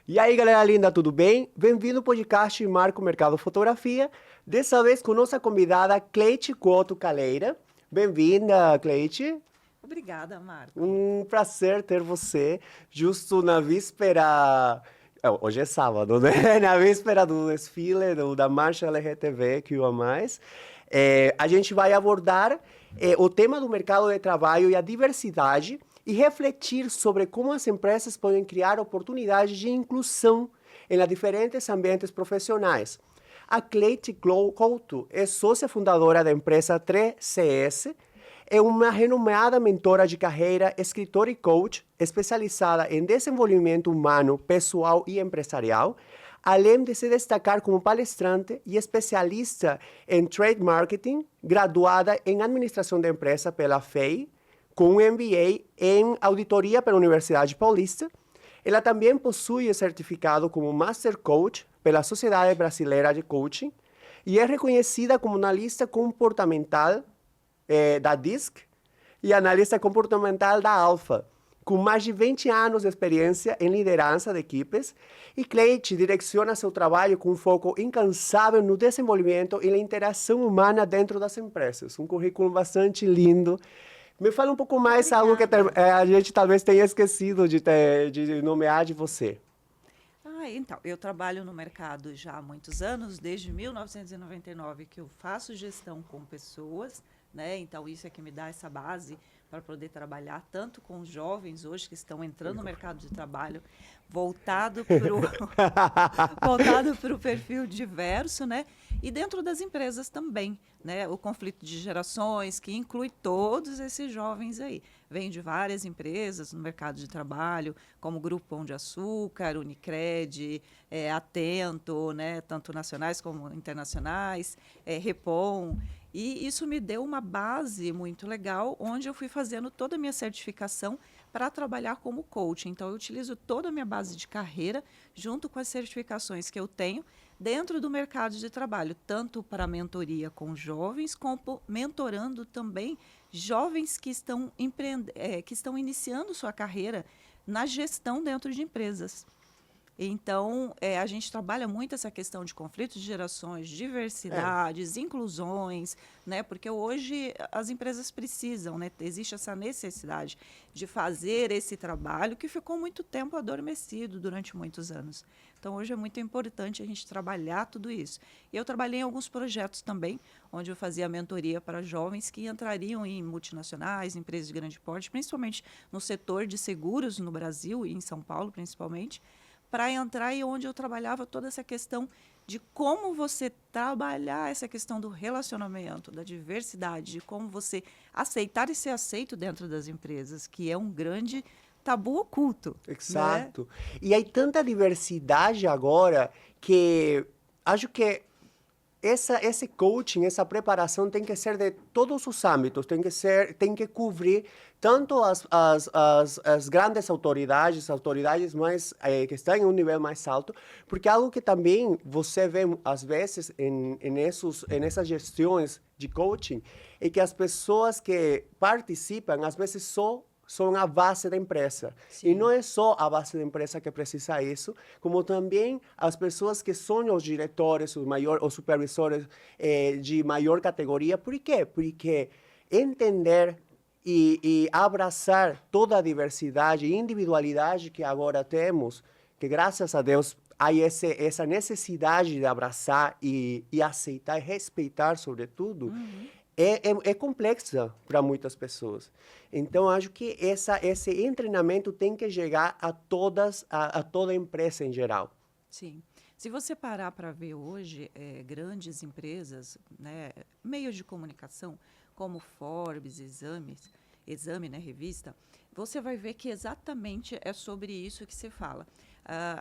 E aí, galera linda, tudo bem? Bem-vindo ao podcast Marco Mercado Fotografia. Dessa vez com nossa convidada Cleide Couto Caleira. Bem-vinda, Cleide. Obrigada, Marco. Um prazer ter você justo na víspera. Hoje é sábado, né? Na víspera do desfile da Marcha LGBTQIA+. A gente vai abordar o tema do mercado de trabalho e a diversidade e refletir sobre como as empresas podem criar oportunidades de inclusão em diferentes ambientes profissionais. A Cleide Couto é sócia fundadora da empresa 3CS, é uma renomada mentora de carreira, escritora e coach, especializada em desenvolvimento humano, pessoal e empresarial, além de se destacar como palestrante e especialista em trade marketing, graduada em administração de empresa pela FEI, com um MBA em auditoria pela Universidade Paulista. Ela também possui certificado como Master Coach pela Sociedade Brasileira de Coaching e é reconhecida como analista comportamental da DISC e analista comportamental da Alfa, com mais de 20 anos de experiência em liderança de equipes, e Cleide direciona seu trabalho com um foco incansável no desenvolvimento e na interação humana dentro das empresas. Um currículo bastante lindo. Me fala um pouco mais algo que a gente talvez tenha esquecido de nomear de você. Então, eu trabalho no mercado já há muitos anos, desde 1999 que eu faço gestão com pessoas, né? Então, isso é que me dá essa base para poder trabalhar tanto com os jovens hoje que estão entrando no mercado de trabalho, voltado voltado para o perfil diverso, né? E dentro das empresas também, né? O conflito de gerações, que inclui todos esses jovens aí. Vem de várias empresas no mercado de trabalho, como Grupo Pão de Açúcar, Unicred, Atento, né? Tanto nacionais como internacionais, Repom. E isso me deu uma base muito legal, onde eu fui fazendo toda a minha certificação para trabalhar como coach. Então, eu utilizo toda a minha base de carreira, junto com as certificações que eu tenho, dentro do mercado de trabalho, tanto para mentoria com jovens, como mentorando também jovens que que estão iniciando sua carreira na gestão dentro de empresas. Então, a gente trabalha muito essa questão de conflitos de gerações, diversidades, inclusões, né? Porque hoje as empresas precisam, né? Existe essa necessidade de fazer esse trabalho que ficou muito tempo adormecido durante muitos anos. Então, hoje é muito importante a gente trabalhar tudo isso. Eu trabalhei em alguns projetos também, onde eu fazia mentoria para jovens que entrariam em multinacionais, empresas de grande porte, principalmente no setor de seguros no Brasil e em São Paulo, principalmente, para entrar e onde eu trabalhava toda essa questão de como você trabalhar essa questão do relacionamento, da diversidade, de como você aceitar e ser aceito dentro das empresas, que é um grande tabu oculto, né? Exato. E há tanta diversidade agora que acho que esse coaching, essa preparação tem que ser de todos os âmbitos, tem que cobrir tanto as grandes autoridades mais que estão em um nível mais alto, porque algo que também você vê às vezes nessas gestões de coaching é que as pessoas que participam às vezes são a base da empresa. E não Sim. é só a base da empresa que precisa isso, como também as pessoas que são os diretores, os supervisores de maior categoria. Por quê? Porque entender e abraçar toda a diversidade e individualidade que agora temos, que graças a Deus há essa necessidade de abraçar e aceitar e respeitar, sobretudo, Uhum. é complexa para muitas pessoas. Então, acho que esse treinamento tem que chegar a toda a empresa em geral. Sim. Se você parar para ver hoje, grandes empresas, né, meios de comunicação, como Forbes, Exame, né, revista, você vai ver que exatamente é sobre isso que se fala.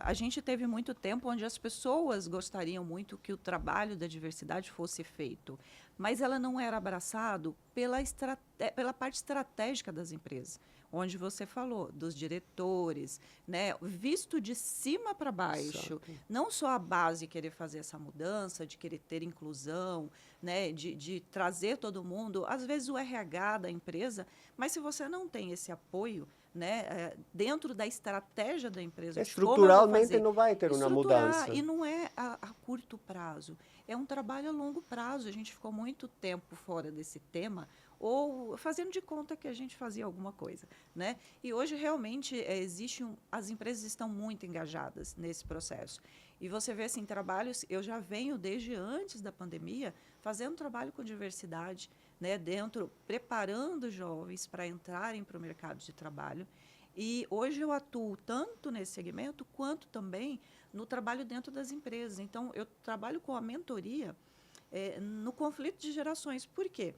A gente teve muito tempo onde as pessoas gostariam muito que o trabalho da diversidade fosse feito, mas ela não era abraçado pela parte estratégica das empresas, onde você falou dos diretores, né, visto de cima para baixo, Exato. não só a base querer fazer essa mudança, de querer ter inclusão, né, de trazer todo mundo, às vezes o RH da empresa, mas se você não tem esse apoio, né, dentro da estratégia da empresa. De como eu vou Estruturalmente fazer. não vai ter uma Estruturar, mudança. e não é a curto prazo, é um trabalho a longo prazo. A gente ficou muito tempo fora desse tema, ou fazendo de conta que a gente fazia alguma coisa, né? E hoje realmente as empresas estão muito engajadas nesse processo. E você vê assim, trabalhos, eu já venho desde antes da pandemia fazendo trabalho com diversidade, né, preparando jovens para entrarem para o mercado de trabalho. E hoje eu atuo tanto nesse segmento quanto também no trabalho dentro das empresas. Então, eu trabalho com a mentoria no conflito de gerações. Por quê?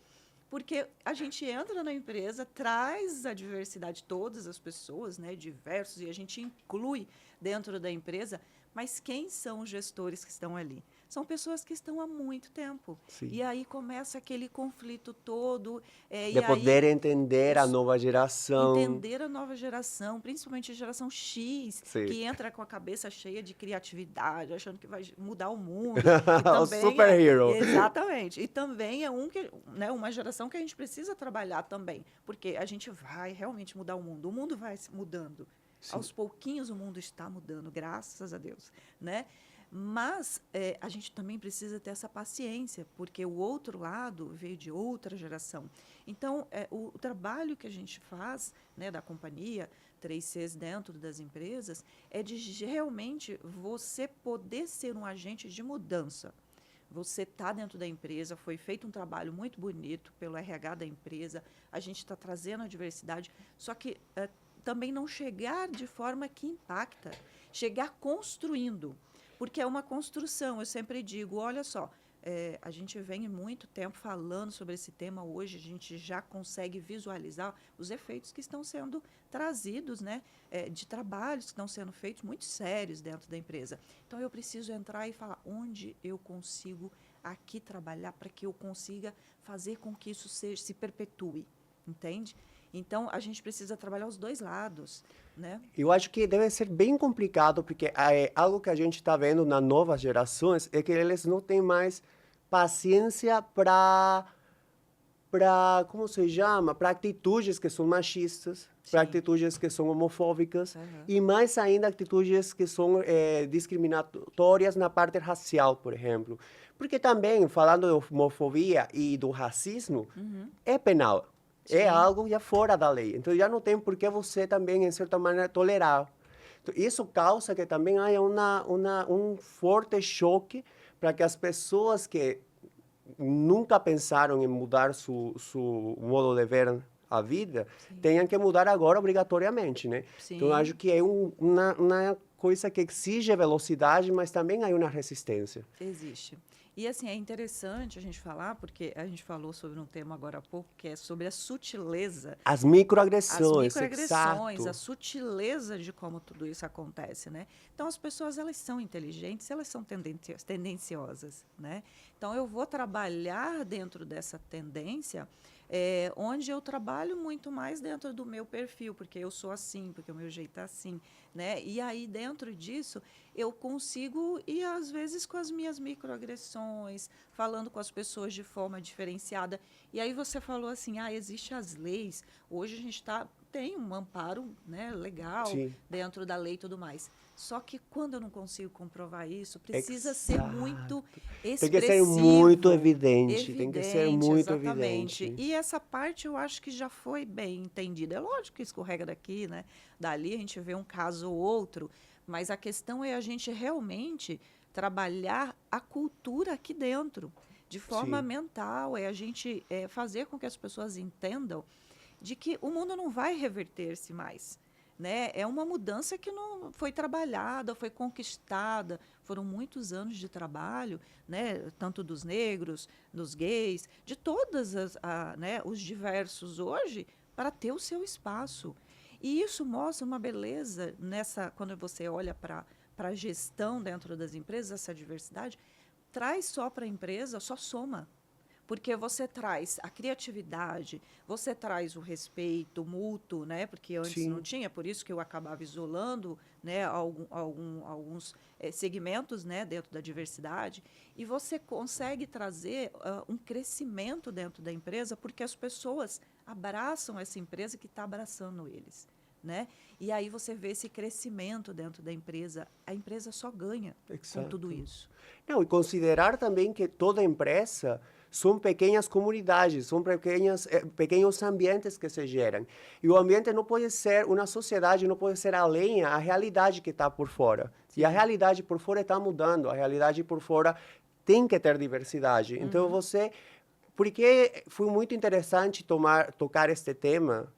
Porque a gente entra na empresa, traz a diversidade, todas as pessoas, né, diversos, e a gente inclui dentro da empresa, mas quem são os gestores que estão ali? São pessoas que estão há muito tempo. Sim. E aí começa aquele conflito todo. De poder entender a nova geração. Entender a nova geração, principalmente a geração X, Sim. que entra com a cabeça cheia de criatividade, achando que vai mudar o mundo. O superhero. Exatamente. E também é uma geração que a gente precisa trabalhar também, porque a gente vai realmente mudar o mundo. O mundo vai mudando. Sim. Aos pouquinhos o mundo está mudando, graças a Deus, né? Mas a gente também precisa ter essa paciência, porque o outro lado veio de outra geração. Então, o trabalho que a gente faz, né, da companhia, 3Cs dentro das empresas, é de realmente você poder ser um agente de mudança. Você está dentro da empresa, foi feito um trabalho muito bonito pelo RH da empresa, a gente está trazendo a diversidade, só que também não chegar de forma que impacta, chegar construindo. Porque é uma construção, eu sempre digo, olha só, a gente vem muito tempo falando sobre esse tema, hoje a gente já consegue visualizar os efeitos que estão sendo trazidos, né, de trabalhos que estão sendo feitos muito sérios dentro da empresa. Então, eu preciso entrar e falar onde eu consigo aqui trabalhar para que eu consiga fazer com que isso se perpetue, entende? Então, a gente precisa trabalhar os dois lados, né? Eu acho que deve ser bem complicado, porque algo que a gente está vendo nas novas gerações é que eles não têm mais paciência como se chama? Para atitudes que são machistas, para atitudes que são homofóbicas, e mais ainda atitudes que são discriminatórias na parte racial, por exemplo. Porque também, falando de homofobia e do racismo, é penal. Sim. É algo já fora da lei. Então, já não tem por que você também, em certa maneira, tolerar. Então, isso causa que também haja um forte choque para que as pessoas que nunca pensaram em mudar seu modo de ver a vida, sim, tenham que mudar agora obrigatoriamente, né? Sim. Então, eu acho que é uma coisa que exige velocidade, mas também há uma resistência. Existe. E, assim, é interessante a gente falar, porque a gente falou sobre um tema agora há pouco, que é sobre a sutileza. As microagressões, a sutileza de como tudo isso acontece, né? Então, as pessoas, elas são inteligentes, elas são tendenciosas, né? Então, eu vou trabalhar dentro dessa tendência, onde eu trabalho muito mais dentro do meu perfil, porque eu sou assim, porque o meu jeito é assim, né? E aí, dentro disso, eu consigo ir, às vezes, com as minhas microagressões, falando com as pessoas de forma diferenciada. E aí você falou assim, existem as leis. Hoje a gente tem um amparo, né, legal, sim, dentro da lei e tudo mais. Só que quando eu não consigo comprovar isso, precisa ser muito expressivo. Tem que ser muito evidente. Tem que ser muito exatamente. Evidente. E essa parte eu acho que já foi bem entendida. É lógico que escorrega daqui, né? Dali a gente vê um caso ou outro, mas a questão é a gente realmente trabalhar a cultura aqui dentro, de forma, sim, mental, a gente fazer com que as pessoas entendam de que o mundo não vai reverter-se mais, né? É uma mudança que não foi trabalhada, foi conquistada, foram muitos anos de trabalho, né? Tanto dos negros, dos gays, de todas né, os diversos hoje, para ter o seu espaço. E isso mostra uma beleza quando você olha para a gestão dentro das empresas, essa diversidade, traz só para a empresa, só soma. Porque você traz a criatividade, você traz o respeito mútuo, né? Porque antes, sim, não tinha, por isso que eu acabava isolando, né, alguns segmentos, né, dentro da diversidade, e você consegue trazer um crescimento dentro da empresa, porque as pessoas abraçam essa empresa que está abraçando eles, né? E aí você vê esse crescimento dentro da empresa. A empresa só ganha com tudo isso. Não, e considerar também que toda empresa são pequenas comunidades, são pequenos ambientes que se geram. E o ambiente não pode ser, uma sociedade não pode ser além à realidade que está por fora. Sim. E a realidade por fora está mudando, a realidade por fora tem que ter diversidade. Então porque foi muito interessante tocar este tema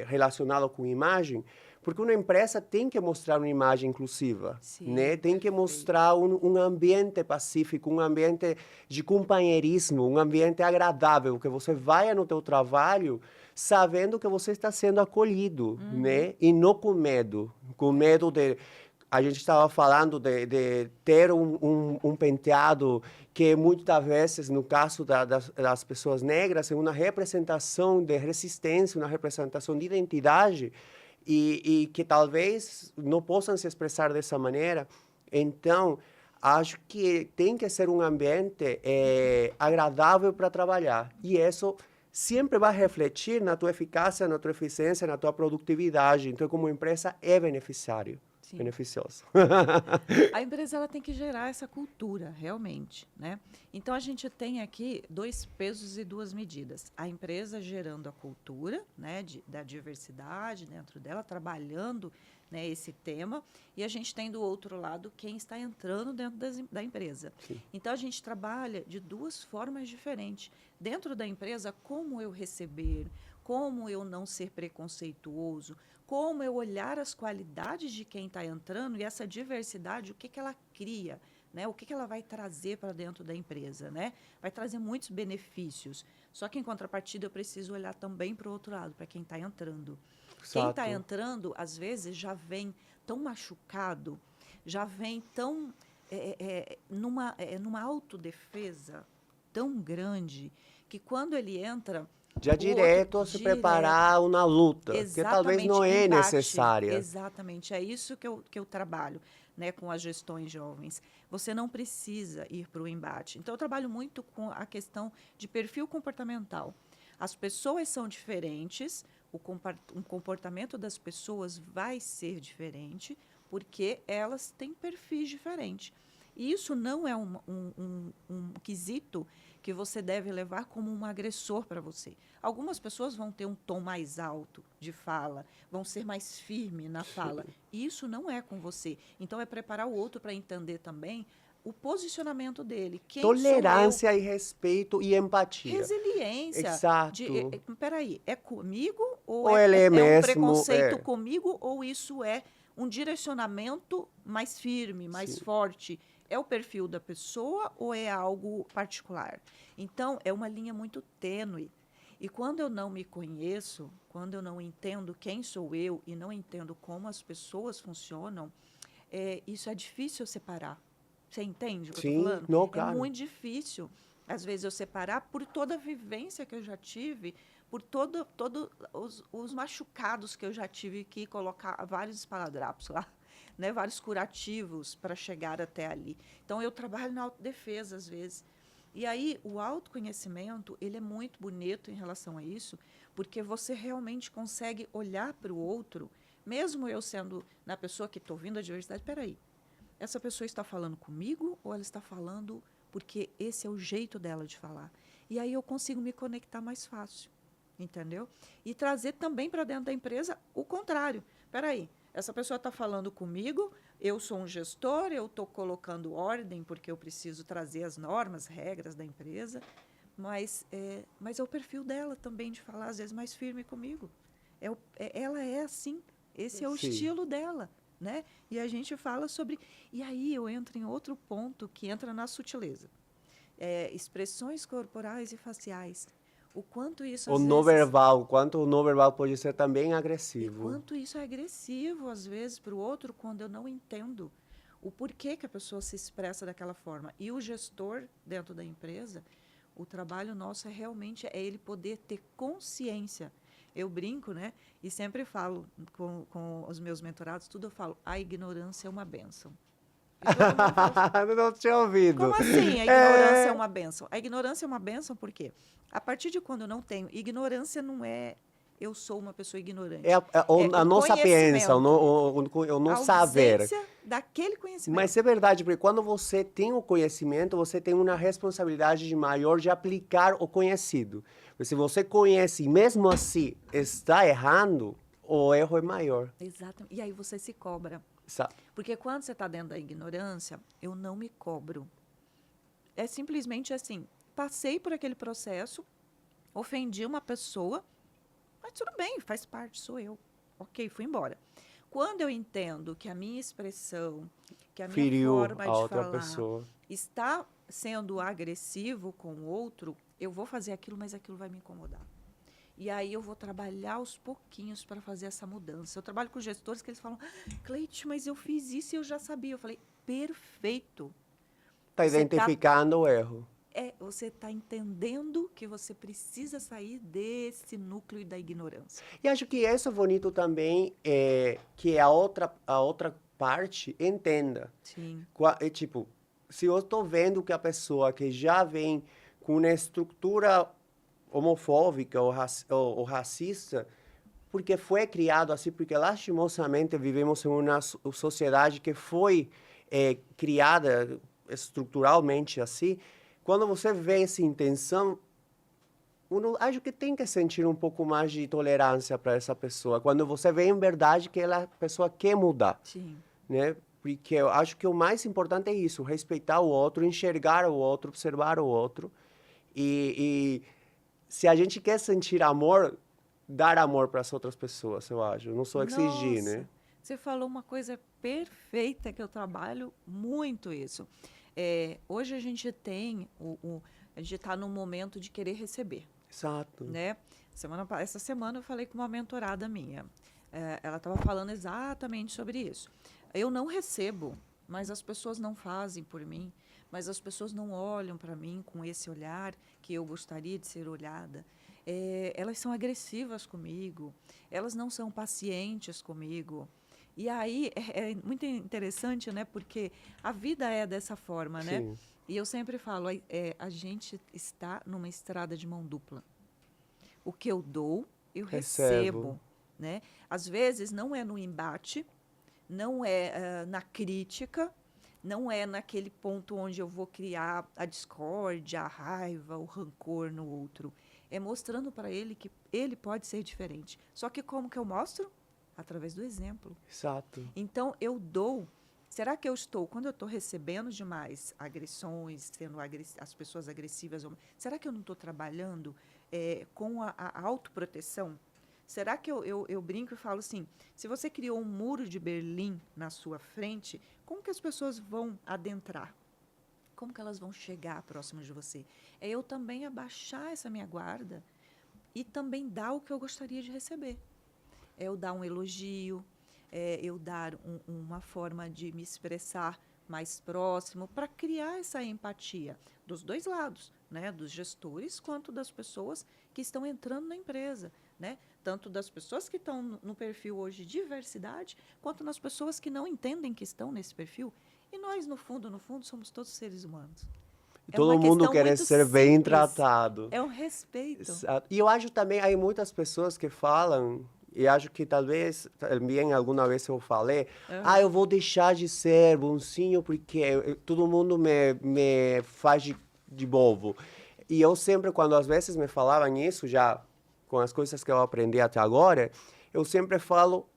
relacionado com imagem, porque uma empresa tem que mostrar uma imagem inclusiva, Sim, né? Tem que perfeito. mostrar um ambiente pacífico, um ambiente de companheirismo, um ambiente agradável, que você vai no teu trabalho sabendo que você está sendo acolhido, né? E não com medo de... A gente estava falando de ter um penteado que muitas vezes, no caso das pessoas negras, é uma representação de resistência, uma representação de identidade, e que talvez não possam se expressar dessa maneira. Então, acho que tem que ser um ambiente agradável para trabalhar. E isso sempre vai refletir na tua eficácia, na tua eficiência, na tua produtividade. Então, como empresa, é Sim. beneficioso. A empresa ela tem que gerar essa cultura, realmente, né? Então, a gente tem aqui 2 pesos e 2 medidas. A empresa gerando a cultura, né, da diversidade dentro dela, trabalhando, né, esse tema, e a gente tem do outro lado quem está entrando dentro da empresa. Sim. Então, a gente trabalha de 2 formas diferentes. Dentro da empresa, como eu receber, como eu não ser preconceituoso, como eu olhar as qualidades de quem está entrando e essa diversidade, o que ela cria, né? O que ela vai trazer para dentro da empresa, né? Vai trazer muitos benefícios. Só que, em contrapartida, eu preciso olhar também para o outro lado, para quem está entrando. Quem está entrando, às vezes, já vem tão machucado, já vem tão numa autodefesa tão grande, que quando ele entra... Já direto se preparar uma luta, que talvez não é necessária. Exatamente, é isso que eu trabalho, né, com as gestões jovens. Você não precisa ir para o embate. Então, eu trabalho muito com a questão de perfil comportamental. As pessoas são diferentes, o comportamento das pessoas vai ser diferente, porque elas têm perfis diferentes. E isso não é um quesito que você deve levar como um agressor para você. Algumas pessoas vão ter um tom mais alto de fala, vão ser mais firme na fala. E isso não é com você. Então, é preparar o outro para entender também o posicionamento dele. Quem Tolerância sou eu? e respeito e empatia. Resiliência. Exato. Peraí, é comigo Ou ele é um mesmo, preconceito comigo ou isso é um direcionamento mais firme, mais forte? É o perfil da pessoa ou é algo particular? Então, é uma linha muito tênue. E quando eu não me conheço, quando eu não entendo quem sou eu e não entendo como as pessoas funcionam, isso é difícil separar. Você entende o que eu estou falando? Não, claro. É muito difícil, às vezes, eu separar por toda a vivência que eu já tive, por todos os machucados que eu já tive que colocar vários esparadrapos lá. Né, vários curativos para chegar até ali. Então, eu trabalho na autodefesa, às vezes. E aí, o autoconhecimento, ele é muito bonito em relação a isso, porque você realmente consegue olhar para o outro, mesmo eu sendo na pessoa que estou ouvindo a diversidade, peraí, essa pessoa está falando comigo ou ela está falando porque esse é o jeito dela de falar? E aí eu consigo me conectar mais fácil, entendeu? E trazer também para dentro da empresa o contrário. Peraí, essa pessoa está falando comigo, eu sou um gestor, eu estou colocando ordem porque eu preciso trazer as normas, regras da empresa, mas é o perfil dela também de falar, às vezes, mais firme comigo. Ela é assim, esse é o estilo dela, né? E a gente fala sobre... E aí eu entro em outro ponto que entra na sutileza. Expressões corporais e faciais. O quanto isso, às vezes... Quanto o não verbal pode ser também agressivo. E quanto isso é agressivo, às vezes, para o outro, quando eu não entendo o porquê que a pessoa se expressa daquela forma. E o gestor, dentro da empresa, o trabalho nosso realmente ele poder ter consciência. Eu brinco, né? E sempre falo com os meus mentorados, tudo eu falo, a ignorância é uma bênção. Não tinha ouvido. Como assim a ignorância é uma bênção? A ignorância é uma bênção por quê? A partir de quando eu não tenho... Ignorância não é eu sou uma pessoa ignorante. A O nossa pensa, conhecimento, o a não saber. ausência daquele conhecimento. Mas é verdade, porque quando você tem o conhecimento, você tem uma responsabilidade maior de aplicar o conhecido. Porque se você conhece e mesmo assim está errando, o erro é maior. Exatamente. E aí você se cobra. Sa- Porque quando você está dentro da ignorância, eu não me cobro. É simplesmente assim, passei por aquele processo, ofendi uma pessoa, mas tudo bem, faz parte, sou eu. Ok, fui embora. Quando eu entendo que a minha expressão, que a minha Feriu forma a de outra falar pessoa. está sendo agressivo com o outro, eu vou fazer aquilo, mas aquilo vai me incomodar. E aí eu vou trabalhar aos pouquinhos para fazer essa mudança. Eu trabalho com gestores que eles falam, Cleide, mas eu fiz isso e eu já sabia. Eu falei, perfeito. Está Você está identificando o erro. você tá entendendo que você precisa sair desse núcleo da ignorância. E acho que isso é bonito também, que a outra parte entenda. Sim. Tipo, se eu estou vendo que a pessoa que já vem com uma estrutura homofóbica ou racista, porque foi criado assim, porque lastimosamente vivemos em uma sociedade que foi criada estruturalmente assim, quando você vê essa intenção, uno acho que tem que sentir um pouco mais de tolerância para essa pessoa, quando você vê em verdade que a pessoa quer mudar, Sim. né? Porque eu acho que o mais importante é isso, respeitar o outro, enxergar o outro, observar o outro. E se a gente quer sentir amor, dar amor para as outras pessoas, eu acho. Eu não sou exigir, né? Nossa, você falou uma coisa perfeita que eu trabalho muito isso. Hoje a gente tem a gente está num momento de querer receber, Exato. né? Essa semana eu falei com uma mentorada minha. Ela estava falando exatamente sobre isso. Eu não recebo, mas as pessoas não fazem por mim, mas as pessoas não olham para mim com esse olhar que eu gostaria de ser olhada. Elas são agressivas comigo, elas não são pacientes comigo. E aí é muito interessante, né? Porque a vida é dessa forma, né? Sim. E eu sempre falo, a gente está numa estrada de mão dupla. O que eu dou, eu Recebo. recebo, né? Às vezes não é no embate, não é na crítica, não é naquele ponto onde eu vou criar a discórdia, a raiva, o rancor no outro. É mostrando para ele que ele pode ser diferente. Só que como que eu mostro? Através do exemplo. Exato. Então, eu dou. Será que eu estou, quando eu estou recebendo demais agressões, sendo as pessoas agressivas, será que eu não estou trabalhando com a autoproteção? Será que eu brinco e falo assim, se você criou um muro de Berlim na sua frente, como que as pessoas vão adentrar? Como que elas vão chegar próximo de você? É eu também abaixar essa minha guarda e também dar o que eu gostaria de receber. É eu dar um elogio, eu dar uma forma de me expressar mais próximo para criar essa empatia dos dois lados, né? Dos gestores quanto das pessoas que estão entrando na empresa, né? Tanto das pessoas que estão no perfil hoje de diversidade, quanto nas pessoas que não entendem que estão nesse perfil. E nós, no fundo, somos todos seres humanos. E É uma todo mundo questão quer muito ser bem simples. tratado. É um respeito. Exato. E eu acho também, há muitas pessoas que falam, e acho que talvez, também alguma vez eu falei, eu vou deixar de ser bonzinho porque todo mundo me faz de bobo. E eu sempre, quando às vezes me falavam isso, já com as coisas que eu aprendi até agora, eu sempre falo,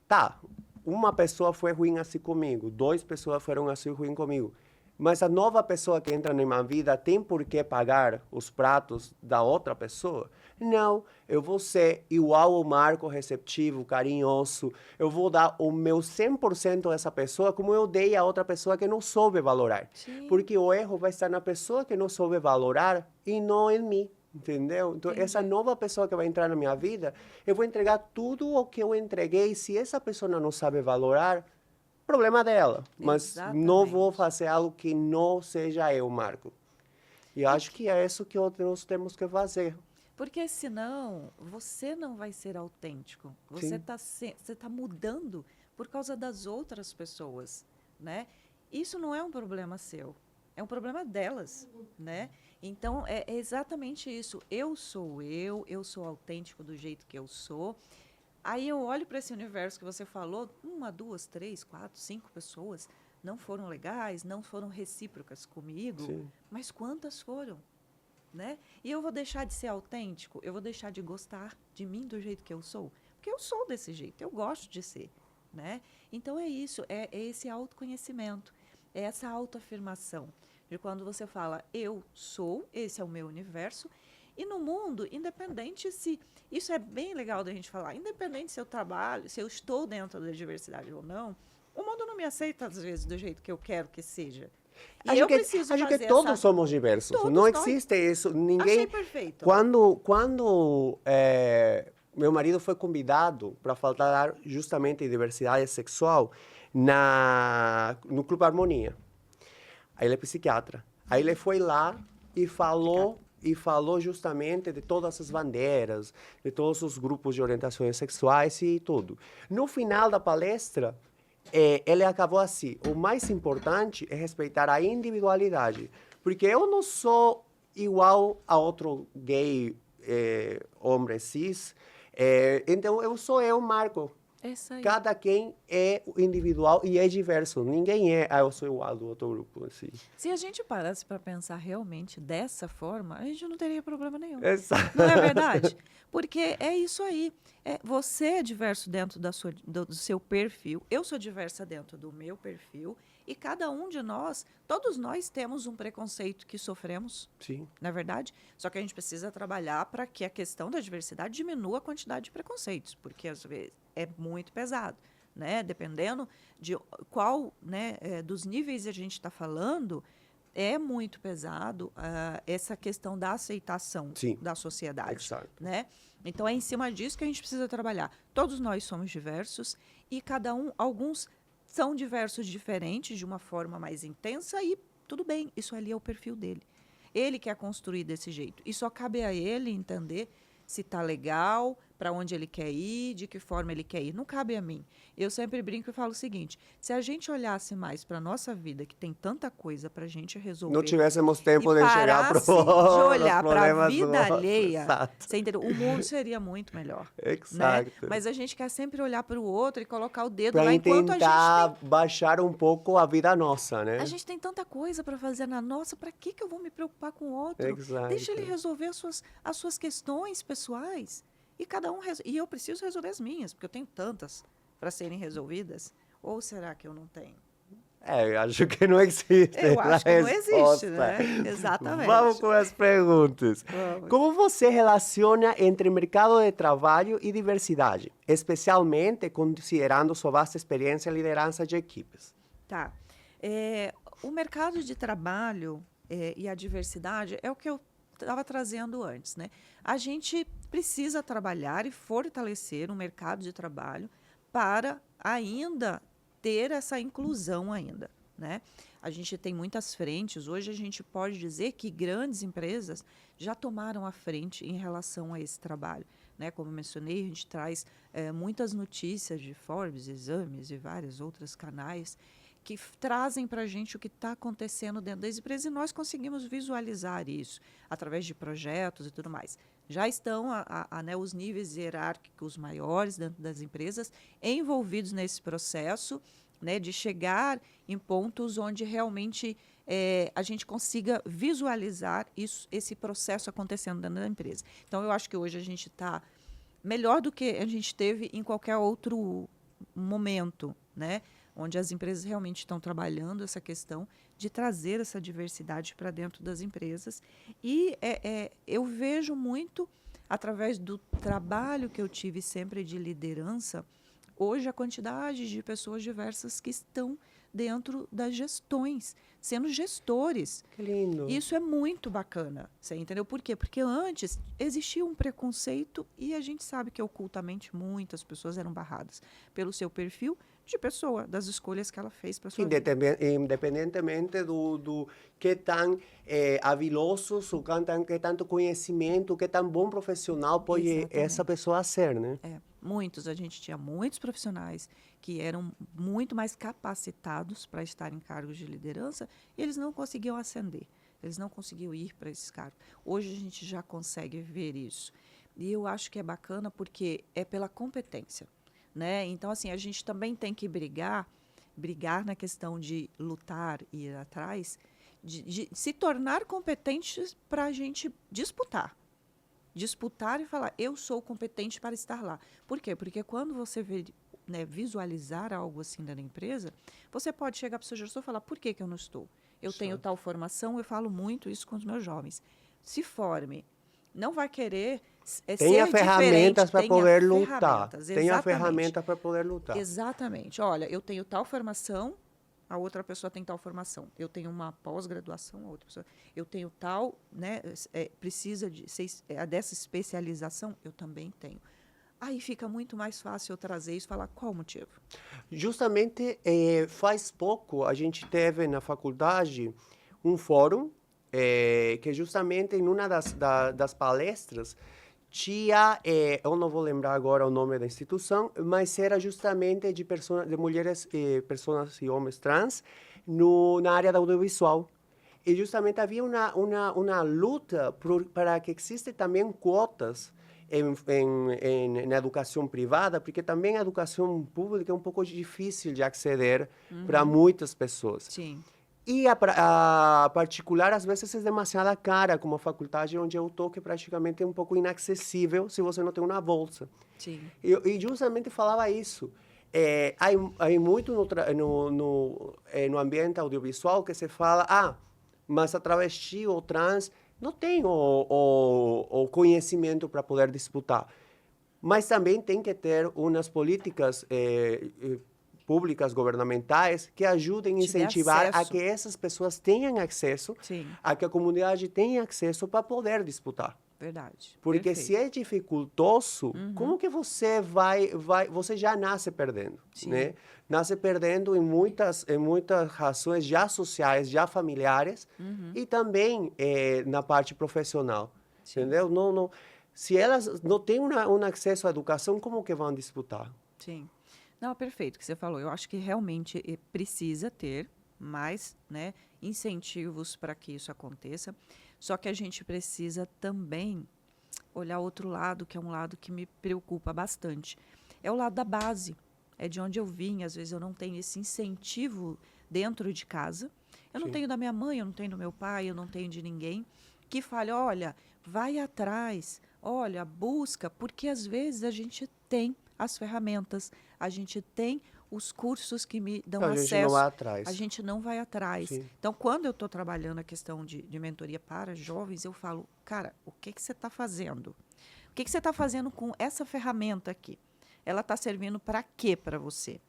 tá, uma pessoa foi ruim assim comigo, duas pessoas foram assim ruim comigo. Mas a nova pessoa que entra na minha vida tem por que pagar os pratos da outra pessoa? Não, eu vou ser igual ao Marco, receptivo, carinhoso. Eu vou dar o meu 100% a essa pessoa como eu dei a outra pessoa que não soube valorar. Sim, Porque o erro vai estar na pessoa que não soube valorar e não em mim. Entendeu? Então, essa entendi. nova pessoa que vai entrar na minha vida, eu vou entregar tudo o que eu entreguei. Se essa pessoa não sabe valorar, problema dela. Mas não vou Exatamente. fazer algo que não seja eu, Marco. E acho Porque, que é isso que nós temos que fazer. porque senão você não vai ser autêntico. Você Sim. está você tá mudando por causa das outras pessoas, né? Isso não é um problema seu, é um problema delas, né? Então, é exatamente isso. Eu sou autêntico do jeito que eu sou. Aí eu olho para esse universo que você falou, uma, duas, três, quatro, cinco pessoas não foram legais, não foram recíprocas comigo, Sim. mas quantas foram, né? E eu vou deixar de ser autêntico, eu vou deixar de gostar de mim do jeito que eu sou, porque eu sou desse jeito, eu gosto de ser, né? Então é isso, é esse autoconhecimento, é essa autoafirmação de quando você fala eu sou, esse é o meu universo, e no mundo, independente se isso é bem legal da gente falar, independente se eu trabalho, se eu estou dentro da diversidade ou não, o mundo não me aceita às vezes do jeito que eu quero que seja. E eu preciso Acho que fazer todos essa. somos diversos. Todos Não nós. existe isso. Achei Ninguém. perfeito. Quando meu marido foi convidado para falar justamente em diversidade sexual no Clube Harmonia. Aí ele é psiquiatra. Aí ele foi lá e falou justamente de todas as bandeiras, de todos os grupos de orientações sexuais e tudo. No final da palestra, ele acabou assim: o mais importante é respeitar a individualidade, porque eu não sou igual a outro gay, homem cis, então eu sou eu, Marco. É isso aí. Cada quem é individual e é diverso. Ninguém eu sou igual do outro grupo, assim. Se a gente parasse para pensar realmente dessa forma, a gente não teria problema nenhum. Exato. Não é verdade? Porque é isso aí. Você é diverso dentro do seu perfil, eu sou diversa dentro do meu perfil, e cada um de nós, todos nós temos um preconceito que sofremos, Sim. não é verdade? Só que a gente precisa trabalhar para que a questão da diversidade diminua a quantidade de preconceitos, porque às vezes é muito pesado, né? Dependendo de qual, né, dos níveis a gente está falando, é muito pesado essa questão da aceitação Sim. da sociedade, Exato. né? Então é em cima disso que a gente precisa trabalhar. Todos nós somos diversos e alguns são diversos diferentes de uma forma mais intensa e tudo bem, isso ali é o perfil dele. Ele quer construir desse jeito. E só cabe a ele entender se está legal, para onde ele quer ir, de que forma ele quer ir. Não cabe a mim. Eu sempre brinco e falo o seguinte: se a gente olhasse mais para a nossa vida, que tem tanta coisa para a gente resolver, não tivéssemos tempo e de chegar para parasse de olhar para a vida outros. alheia, Exato. você entendeu? O mundo seria muito melhor. Exato. Né? Mas a gente quer sempre olhar para o outro e colocar o dedo Para lá, enquanto tentar baixar um pouco a vida nossa, né? a gente tem tanta coisa para fazer na nossa, para que eu vou me preocupar com o outro? Exato. Deixa ele resolver as suas questões pessoais. E cada um e eu preciso resolver as minhas, porque eu tenho tantas para serem resolvidas. Ou será que eu não tenho? Eu acho que não existe. Eu acho que não existe, resposta. né? Exatamente. Vamos com as perguntas. Vamos. Como você relaciona entre mercado de trabalho e diversidade, especialmente considerando sua vasta experiência em liderança de equipes? Tá. O mercado de trabalho e a diversidade é o que eu estava trazendo antes, né? A gente precisa trabalhar e fortalecer o mercado de trabalho para ainda ter essa inclusão ainda, né? A gente tem muitas frentes. Hoje a gente pode dizer que grandes empresas já tomaram a frente em relação a esse trabalho, né? Como eu mencionei, a gente traz muitas notícias de Forbes, Exames e vários outros canais que trazem para a gente o que está acontecendo dentro das empresas e nós conseguimos visualizar isso através de projetos e tudo mais. Já estão né, os níveis hierárquicos maiores dentro das empresas envolvidos nesse processo, né, de chegar em pontos onde realmente a gente consiga visualizar esse processo acontecendo dentro da empresa. Então, eu acho que hoje a gente está melhor do que a gente teve em qualquer outro momento, né? Onde as empresas realmente estão trabalhando essa questão de trazer essa diversidade para dentro das empresas. E eu vejo muito, através do trabalho que eu tive sempre de liderança, hoje a quantidade de pessoas diversas que estão dentro das gestões, sendo gestores. Que lindo. Isso é muito bacana, você entendeu? Por quê? Porque antes existia um preconceito e a gente sabe que ocultamente muitas pessoas eram barradas pelo seu perfil de pessoa, das escolhas que ela fez para sua vida. Independentemente do que tão habilosos, que tanto conhecimento, que tão bom profissional pode Exatamente. essa pessoa ser, né? A gente tinha muitos profissionais que eram muito mais capacitados para estar em cargos de liderança e eles não conseguiam ascender. eles não conseguiam ir para esses cargos. Hoje a gente já consegue ver isso. E eu acho que é bacana porque é pela competência, né? Então, assim, a gente também tem que brigar na questão de lutar e ir atrás, de se tornar competentes para a gente disputar e falar, eu sou competente para estar lá. Por quê? Porque quando você vê, né, visualizar algo assim da empresa, você pode chegar para o seu gestor e falar, por que eu não estou? Eu tenho tal formação, eu falo muito isso com os meus jovens. Se forme. Não vai querer Tenha ser ferramentas diferente, para tenha poder lutar. ferramentas. Tenha Exatamente. ferramentas para poder lutar. Exatamente. Olha, eu tenho tal formação, a outra pessoa tem tal formação. Eu tenho uma pós-graduação, a outra pessoa. Eu tenho tal, né? Precisa dessa especialização, eu também tenho. Aí fica muito mais fácil eu trazer isso e falar qual o motivo. Justamente, faz pouco a gente teve na faculdade um fórum que justamente em uma das palestras tinha, eu não vou lembrar agora o nome da instituição, mas era justamente de mulheres, pessoas e homens trans na área da audiovisual. E justamente havia uma luta para que existe também quotas na educação privada, porque também a educação pública é um pouco difícil de aceder para muitas pessoas. Sim. E a particular, às vezes, é demasiado cara, como a faculdade onde eu estou, que praticamente é um pouco inacessível se você não tem uma bolsa. Sim. E justamente falava isso. Há muito no ambiente audiovisual que se fala, mas a travesti ou trans não tem o conhecimento para poder disputar. Mas também tem que ter umas políticas públicas, governamentais, que ajudem a incentivar a que essas pessoas tenham acesso, Sim. a que a comunidade tenha acesso para poder disputar. Verdade. Porque Perfeito. se é dificultoso, como que você você já nasce perdendo, Sim. né? Nasce perdendo em muitas razões já sociais, já familiares e também na parte profissional, Sim. entendeu? Não, se elas não têm um acesso à educação, como que vão disputar? Sim. Não, perfeito o que você falou. Eu acho que realmente precisa ter mais, né, incentivos para que isso aconteça. Só que a gente precisa também olhar outro lado, que é um lado que me preocupa bastante. É o lado da base. É de onde eu vim. Às vezes eu não tenho esse incentivo dentro de casa. Eu não tenho da minha mãe, eu não tenho do meu pai, eu não tenho de ninguém que fale, olha, vai atrás, olha, busca, porque às vezes a gente tem as ferramentas, a gente tem os cursos que me dão acesso. A gente não vai atrás. A gente não vai atrás. Sim. Então, quando eu estou trabalhando a questão de mentoria para jovens, eu falo, cara, o que você está fazendo? O que você está fazendo com essa ferramenta aqui? Ela está servindo para quê para você?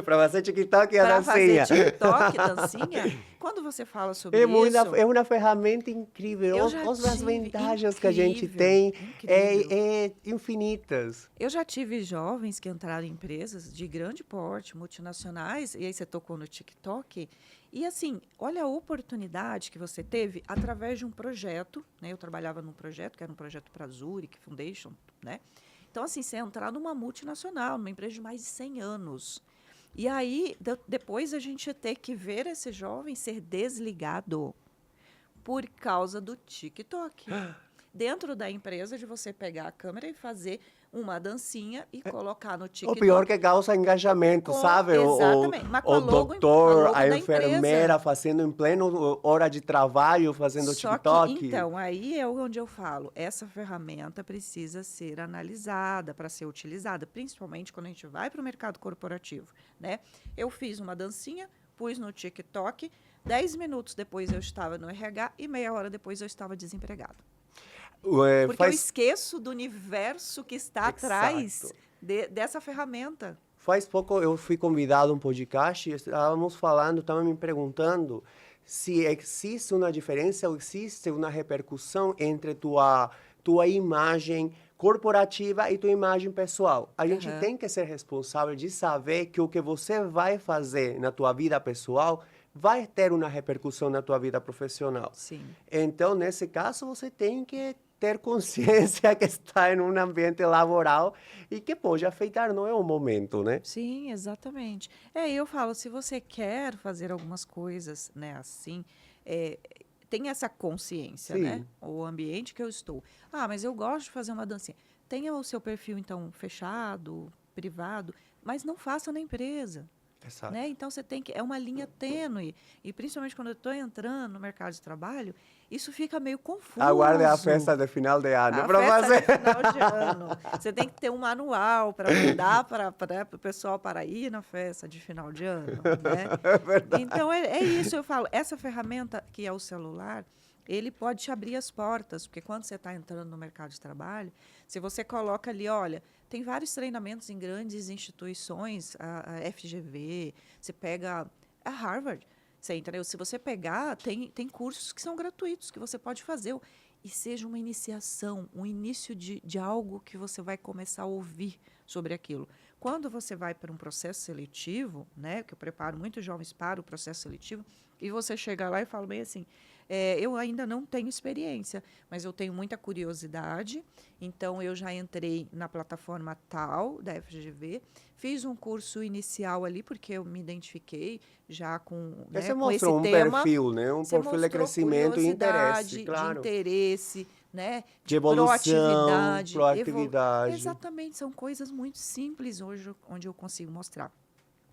Para fazer TikTok e a Para dancinha. fazer TikTok, dancinha? Quando você fala sobre isso... É uma ferramenta incrível. Eu já As tive, vantagens que a gente incrível, tem incrível. é infinitas. Eu já tive jovens que entraram em empresas de grande porte, multinacionais, e aí você tocou no TikTok. E assim, olha a oportunidade que você teve através de um projeto, né? Eu trabalhava num projeto, que era um projeto para a Zurich Foundation, né? Então, assim, você entrar numa multinacional, numa empresa de mais de 100 anos. E aí, depois a gente ter que ver esse jovem ser desligado por causa do TikTok. Dentro da empresa, de você pegar a câmera e fazer uma dancinha e colocar no O TikTok. pior que causa engajamento, sabe? Exatamente. Mas com O a logo, com a doutor, logo a da enfermeira empresa. fazendo em pleno hora de trabalho, fazendo Só TikTok. que, então, aí é onde eu falo, essa ferramenta precisa ser analisada para ser utilizada, principalmente quando a gente vai para o mercado corporativo, né? Eu fiz uma dancinha, pus no TikTok, 10 minutos depois eu estava no RH e meia hora depois eu estava desempregado. Porque eu esqueço do universo que está atrás dessa ferramenta. Faz pouco eu fui convidado a um podcast e estávamos falando, estavam me perguntando se existe uma diferença ou existe uma repercussão entre tua imagem corporativa e tua imagem pessoal. A gente tem que ser responsável de saber que o que você vai fazer na tua vida pessoal vai ter uma repercussão na tua vida profissional. Sim. Então, nesse caso, você tem que ter consciência que está em um ambiente laboral e que pode afetar, não é o momento, né? Sim, exatamente. Eu falo, se você quer fazer algumas coisas, né, assim, tem essa consciência, Sim. né? O ambiente que eu estou. Ah, mas eu gosto de fazer uma dancinha. Tenha o seu perfil, então, fechado, privado, mas não faça na empresa. Exato. Né? Então, você tem que... É uma linha tênue. E, principalmente, quando eu estou entrando no mercado de trabalho, isso fica meio confuso. Aguarde a festa de final de ano para festa fazer. de final de ano. Você tem que ter um manual para mandar para o pessoal para ir na festa de final de ano. Né? É verdade. Então, é isso. Eu falo, essa ferramenta que é o celular, ele pode te abrir as portas, porque quando você está entrando no mercado de trabalho, se você coloca ali, olha, tem vários treinamentos em grandes instituições, a FGV, você pega a Harvard, você entendeu? Se você pegar, tem cursos que são gratuitos, que você pode fazer. E seja uma iniciação, um início de algo que você vai começar a ouvir sobre aquilo. Quando você vai para um processo seletivo, né, que eu preparo muitos jovens para o processo seletivo, e você chega lá e fala bem assim, eu ainda não tenho experiência, mas eu tenho muita curiosidade, então eu já entrei na plataforma tal da FGV, fiz um curso inicial ali, porque eu me identifiquei já com, né, Você com esse mostrou um tema. perfil, né? Um Você perfil de mostrou crescimento e interesse, curiosidade, claro. de interesse, né? De evolução, proatividade. proatividade. Exatamente, são coisas muito simples hoje onde eu consigo mostrar.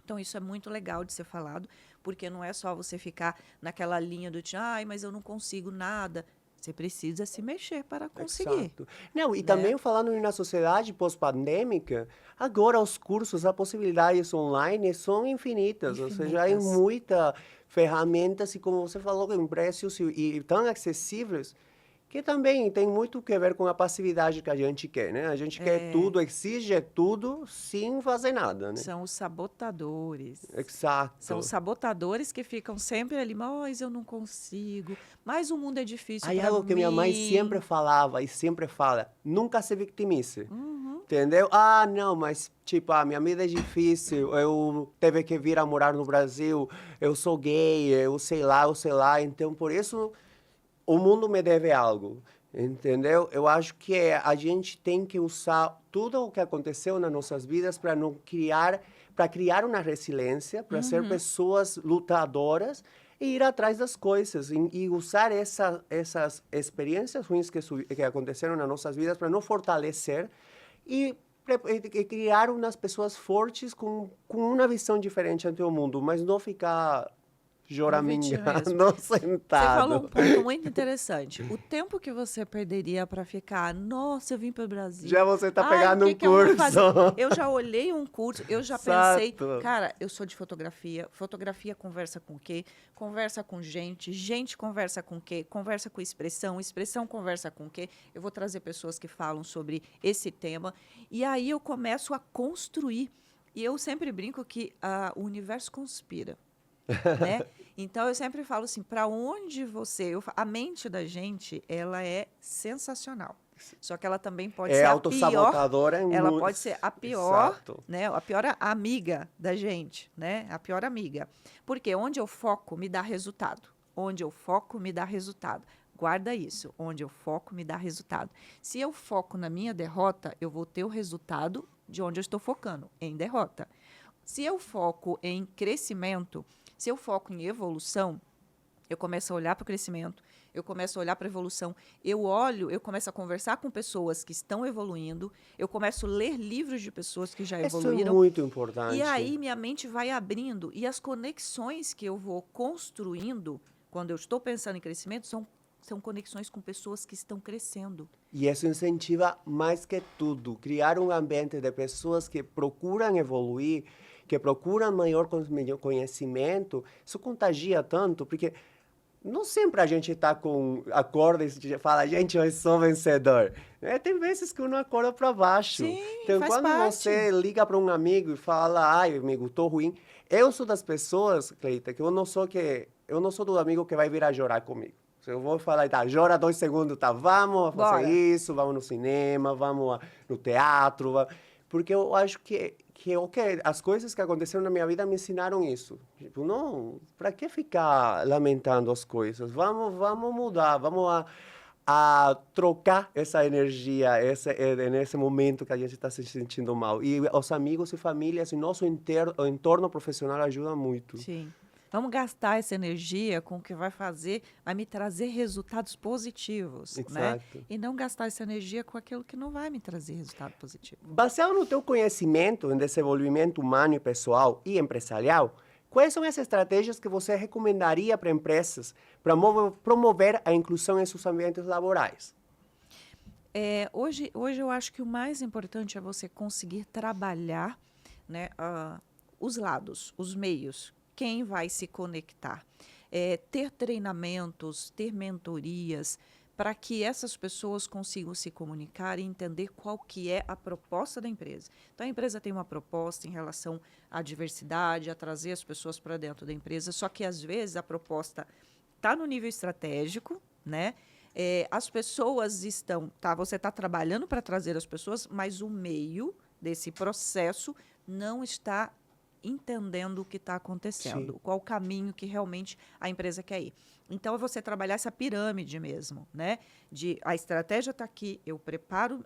Então, isso é muito legal de ser falado, porque não é só você ficar naquela linha do tipo, ai, mas eu não consigo nada. Você precisa se mexer para conseguir. Exato. Não, e Né? também falando na sociedade pós-pandêmica, agora os cursos, as possibilidades online são infinitas. Ou seja, há Infinitas. muita ferramentas e, como você falou, em preços e tão acessíveis, que também tem muito que ver com a passividade que a gente quer, né? A gente quer tudo, exige tudo, sem fazer nada, né? São os sabotadores. Exato. São os sabotadores que ficam sempre ali, mas eu não consigo, mas o mundo é difícil Aí para algo que minha mãe sempre falava e sempre fala, nunca se vitimize. Entendeu? Ah, não, mas tipo, minha vida é difícil, eu teve que vir a morar no Brasil, eu sou gay, eu sei lá, então por isso o mundo me deve algo, entendeu? Eu acho que a gente tem que usar tudo o que aconteceu nas nossas vidas para não criar, para criar uma resiliência, para ser pessoas lutadoras e ir atrás das coisas e usar essas experiências ruins que aconteceram nas nossas vidas para nos fortalecer e criar umas pessoas fortes com uma visão diferente ante o mundo, mas não ficar choramingando Você falou um sentado. ponto muito interessante. O tempo que você perderia para ficar, nossa, eu vim para o Brasil. Já você tá Ai, pegando o que um que eu vou curso. fazer? Eu já olhei um curso, eu já pensei, Exato. cara, eu sou de fotografia, fotografia conversa com o quê? Conversa com gente, gente conversa com o quê? Conversa com expressão, expressão conversa com o quê? Eu vou trazer pessoas que falam sobre esse tema. E aí eu começo a construir. E eu sempre brinco que o universo conspira. Né? Então eu sempre falo assim, para onde a mente da gente, ela é sensacional. Só que ela também pode ser a pior. Autossabotadora. Ela pode ser a pior, Exato. né? A pior amiga da gente, né? A pior amiga. Porque onde eu foco me dá resultado. Onde eu foco me dá resultado. Guarda isso. Onde eu foco me dá resultado. Se eu foco na minha derrota, eu vou ter o resultado de onde eu estou focando, em derrota. Se eu foco em crescimento, se eu foco em evolução, eu começo a olhar para o crescimento, eu começo a olhar para a evolução, eu começo a conversar com pessoas que estão evoluindo, eu começo a ler livros de pessoas que já Isso é evoluíram. muito importante. E aí minha mente vai abrindo e as conexões que eu vou construindo, quando eu estou pensando em crescimento, são conexões com pessoas que estão crescendo. E isso incentiva mais que tudo, criar um ambiente de pessoas que procuram evoluir, que procuram maior conhecimento. Isso contagia tanto, porque não sempre a gente está com acorda e fala, gente, eu sou vencedor. Tem vezes que uno acorda para baixo. Sim, então, faz quando parte. você liga para um amigo e fala, ai, amigo, tô ruim. Eu sou das pessoas, Cleita, que eu não sou do amigo que vai vir a chorar comigo. Eu vou falar, tá, chora 2 segundos, tá, vamos fazer Bora. isso, vamos no cinema, vamos no teatro, porque eu acho que as coisas que aconteceram na minha vida me ensinaram isso. Tipo, não, para que ficar lamentando as coisas? Vamos mudar, vamos a trocar essa energia, nesse momento que a gente está se sentindo mal. E os amigos e famílias e nosso entorno profissional ajudam muito. Sim. Vamos gastar essa energia com o que vai me trazer resultados positivos, né? Exato. E não gastar essa energia com aquilo que não vai me trazer resultado positivo. Baseado no teu conhecimento em desenvolvimento humano e pessoal e empresarial, quais são as estratégias que você recomendaria para empresas para promover a inclusão em seus ambientes laborais? Hoje eu acho que o mais importante é você conseguir trabalhar, né, os lados, os meios, quem vai se conectar. Ter treinamentos, ter mentorias, para que essas pessoas consigam se comunicar e entender qual que é a proposta da empresa. Então, a empresa tem uma proposta em relação à diversidade, a trazer as pessoas para dentro da empresa, só que, às vezes, a proposta está no nível estratégico, né? As pessoas você está trabalhando para trazer as pessoas, mas o meio desse processo não está entendendo o que está acontecendo, Sim. qual o caminho que realmente a empresa quer ir. Então, é você trabalhar essa pirâmide mesmo, né? A estratégia está aqui, eu preparo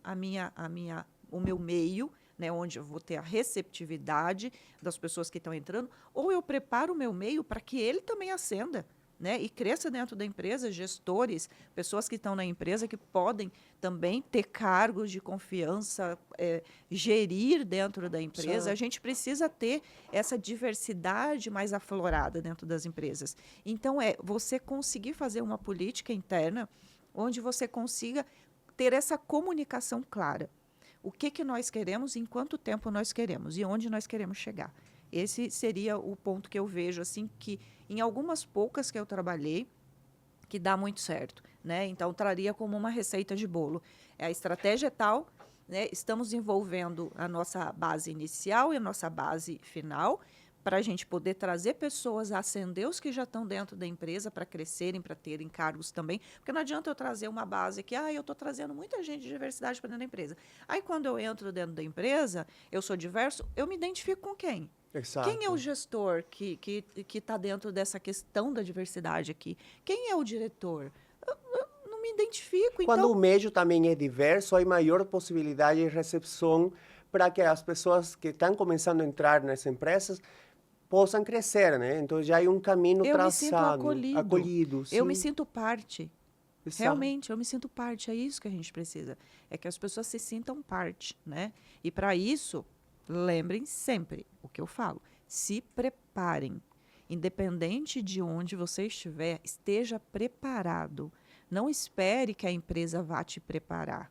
o meu meio, né, onde eu vou ter a receptividade das pessoas que estão entrando, ou eu preparo o meu meio para que ele também ascenda, né, e cresça dentro da empresa, gestores, pessoas que estão na empresa que podem também ter cargos de confiança, gerir dentro da empresa. Certo. A gente precisa ter essa diversidade mais aflorada dentro das empresas. Então, você conseguir fazer uma política interna onde você consiga ter essa comunicação clara. O que nós queremos, em quanto tempo nós queremos e onde nós queremos chegar. Esse seria o ponto que eu vejo, assim, que em algumas poucas que eu trabalhei, que dá muito certo, né? Então, traria como uma receita de bolo. A estratégia é tal, né? Estamos envolvendo a nossa base inicial e a nossa base final, para a gente poder trazer pessoas a ascender os que já estão dentro da empresa para crescerem, para terem cargos também. Porque não adianta eu trazer uma base que, eu estou trazendo muita gente de diversidade para dentro da empresa. Aí, quando eu entro dentro da empresa, eu sou diverso, eu me identifico com quem? Exato. Quem é o gestor que está dentro dessa questão da diversidade aqui? Quem é o diretor? Eu não me identifico. Quando Então, o meio também é diverso, há maior possibilidade de recepção para que as pessoas que estão começando a entrar nas empresas possam crescer, né? Então já é um caminho eu me sinto traçado, acolhido, eu me sim. sinto parte. Exato. Realmente, eu me sinto parte. É isso que a gente precisa. É que as pessoas se sintam parte, né? E para isso, lembrem sempre o que eu falo. Se preparem. Independente de onde você estiver, esteja preparado. Não espere que a empresa vá te preparar.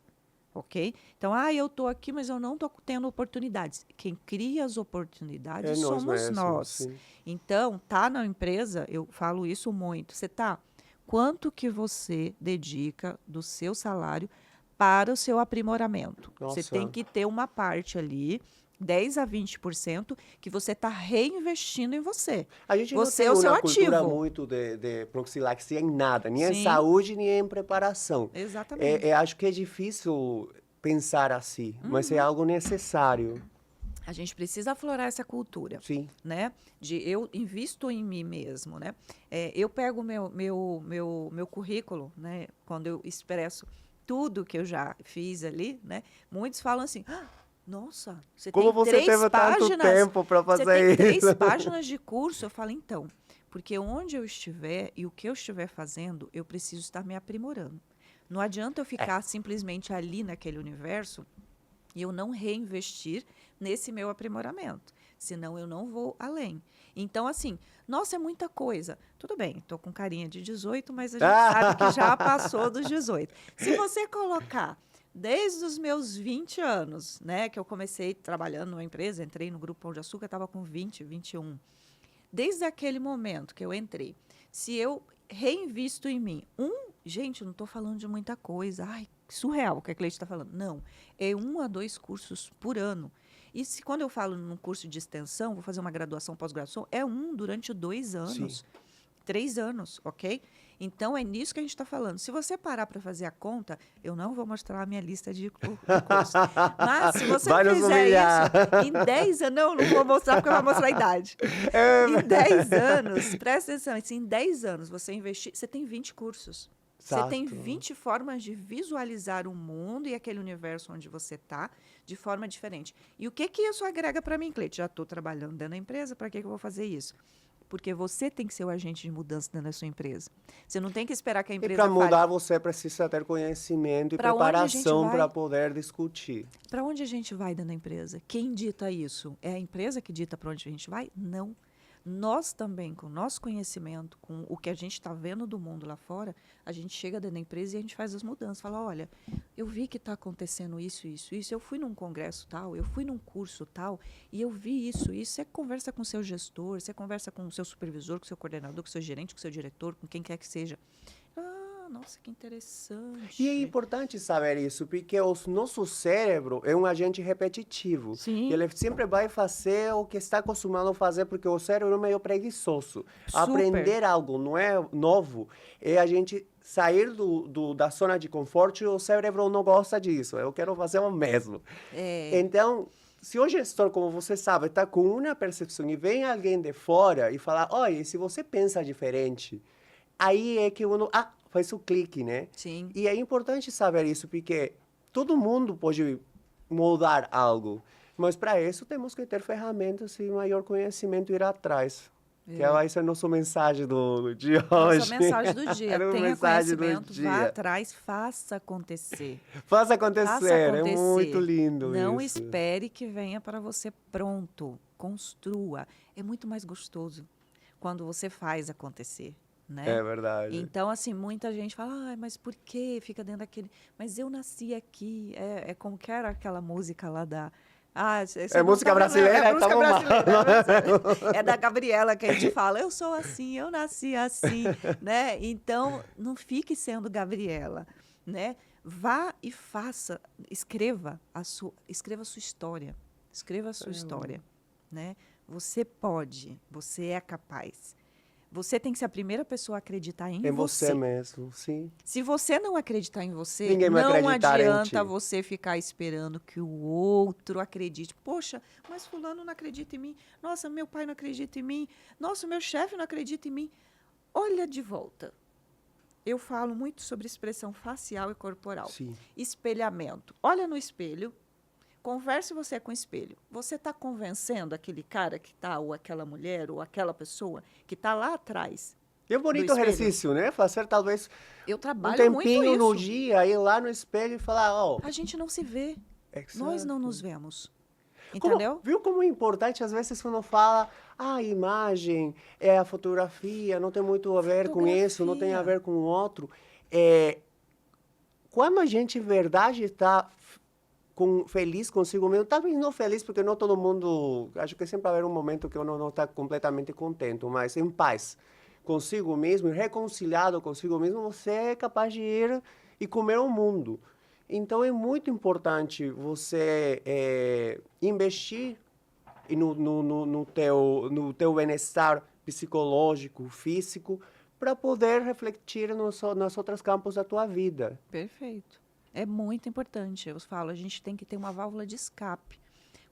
Ok? Então, eu estou aqui, mas eu não estou tendo oportunidades. Quem cria as oportunidades É nós somos mesmos, nós. sim. Então, tá na empresa, eu falo isso muito. Você tá? Quanto que você dedica do seu salário para o seu aprimoramento? Você Nossa. tem que ter uma parte ali, 10 a 20%, que você está reinvestindo em você. A gente Você é não o tem seu uma cultura ativo. muito de profilaxia em nada, nem em Sim. saúde, nem em preparação. Exatamente. Acho que é difícil pensar assim, mas é algo necessário. A gente precisa aflorar essa cultura, Sim. né? De eu invisto em mim mesmo, né? Eu pego meu currículo, né? Quando eu expresso tudo que eu já fiz ali, né? Muitos falam assim, nossa, você Como tem você 3 teve tanto páginas, tempo para você fazer tem isso? 3 páginas de curso. Eu falo, então, porque onde eu estiver e o que eu estiver fazendo, eu preciso estar me aprimorando. Não adianta eu ficar simplesmente ali naquele universo e eu não reinvestir nesse meu aprimoramento, senão eu não vou além. Então, assim, nossa, é muita coisa. Tudo bem, estou com carinha de 18, mas a gente sabe que já passou dos 18. Se você colocar desde os meus 20 anos, né, que eu comecei trabalhando numa empresa, entrei no Grupo Pão de Açúcar, estava com 20, 21. Desde aquele momento que eu entrei, se eu reinvisto em mim, gente, eu não estou falando de muita coisa, surreal o que a Cleide está falando. Não, é 1 a 2 cursos por ano. E quando eu falo num curso de extensão, vou fazer uma graduação, pós-graduação, é durante 2 anos, Sim. 3 anos, ok? Então, é nisso que a gente está falando. Se você parar para fazer a conta, eu não vou mostrar a minha lista de cursos. Mas, se você Vai nos fizer humilhar. isso, em 10 anos... Não vou mostrar, porque eu vou mostrar a idade. Em 10 anos, presta atenção, se em 10 anos você investir, você tem 20 cursos. Você tem Exato. 20 formas de visualizar o mundo e aquele universo onde você está de forma diferente. E o que isso agrega para mim, Cleide? Já estou trabalhando dentro da empresa, para que eu vou fazer isso? Porque você tem que ser o agente de mudança dentro da sua empresa. Você não tem que esperar que a E empresa para fale. mudar, você precisa ter conhecimento e Pra onde a gente preparação vai? para poder discutir. Para onde a gente vai dentro da empresa? Quem dita isso? É a empresa que dita para onde a gente vai? Não. Nós também, com o nosso conhecimento, com o que a gente está vendo do mundo lá fora, a gente chega dentro da empresa e a gente faz as mudanças. Fala, olha, eu vi que está acontecendo isso, isso, isso. Eu fui num congresso tal, eu fui num curso tal, e eu vi isso, isso. Você conversa com o seu gestor, você conversa com o seu supervisor, com o seu coordenador, com o seu gerente, com o seu diretor, com quem quer que seja. Nossa, que interessante. E é importante saber isso, porque o nosso cérebro é um agente repetitivo. Sim. Ele sempre vai fazer o que está acostumado a fazer, porque o cérebro é meio preguiçoso. Super. Aprender algo não é novo, é a gente sair da zona de conforto e o cérebro não gosta disso. Eu quero fazer o mesmo. Então, se o gestor, como você sabe, está com uma percepção e vem alguém de fora e fala, olha, se você pensa diferente, aí é que uno faz o clique, né? Sim. E é importante saber isso, porque todo mundo pode mudar algo, mas para isso temos que ter ferramentas e maior conhecimento ir atrás. Que vai ser nossa mensagem de hoje. Nossa mensagem do dia. Tenha mensagem do conhecimento, dia. vá atrás, faça acontecer. Faça acontecer, Faça acontecer. É muito lindo Não isso. espere que venha para você pronto. Construa. É muito mais gostoso quando você faz acontecer. Né? É verdade. Então, assim, muita gente fala, mas por que fica dentro daquele... Mas eu nasci aqui. É como que era aquela música lá da... É música brasileira? É música Tá brasileira. É da Gabriela que a gente fala, eu sou assim, eu nasci assim, né? Então, não fique sendo Gabriela, né? Vá e faça, escreva a sua história. Escreva a sua história, né? Você pode, você é capaz. Você tem que ser a primeira pessoa a acreditar em você. Você mesmo, sim. Se você não acreditar em você, Ninguém vai não acreditar em adianta ti. você ficar esperando que o outro acredite. Poxa, mas fulano não acredita em mim. Nossa, meu pai não acredita em mim. Nossa, meu chefe não acredita em mim. Olha de volta. Eu falo muito sobre expressão facial e corporal. Sim. Espelhamento. Olha no espelho. Converse você com o espelho. Você está convencendo aquele cara que está, ou aquela mulher, ou aquela pessoa que está lá atrás. E é bonito o exercício, né? Fazer talvez Eu trabalho um tempinho muito no isso. dia, ir lá no espelho e falar, A gente não se vê. Exato. Nós não nos vemos. Como, Entendeu? viu como é importante, às vezes, quando fala, a imagem, a fotografia, não tem muito a ver com isso, não tem a ver com o outro. Quando a gente, em verdade, está feliz consigo mesmo, talvez não feliz, porque não todo mundo, acho que sempre vai haver um momento que uno não está completamente contente, mas em paz consigo mesmo, reconciliado consigo mesmo, você é capaz de ir e comer o mundo. Então, é muito importante você investir no teu bem-estar psicológico, físico, para poder refletir nos outros campos da tua vida. Perfeito. É muito importante. Eu falo, a gente tem que ter uma válvula de escape.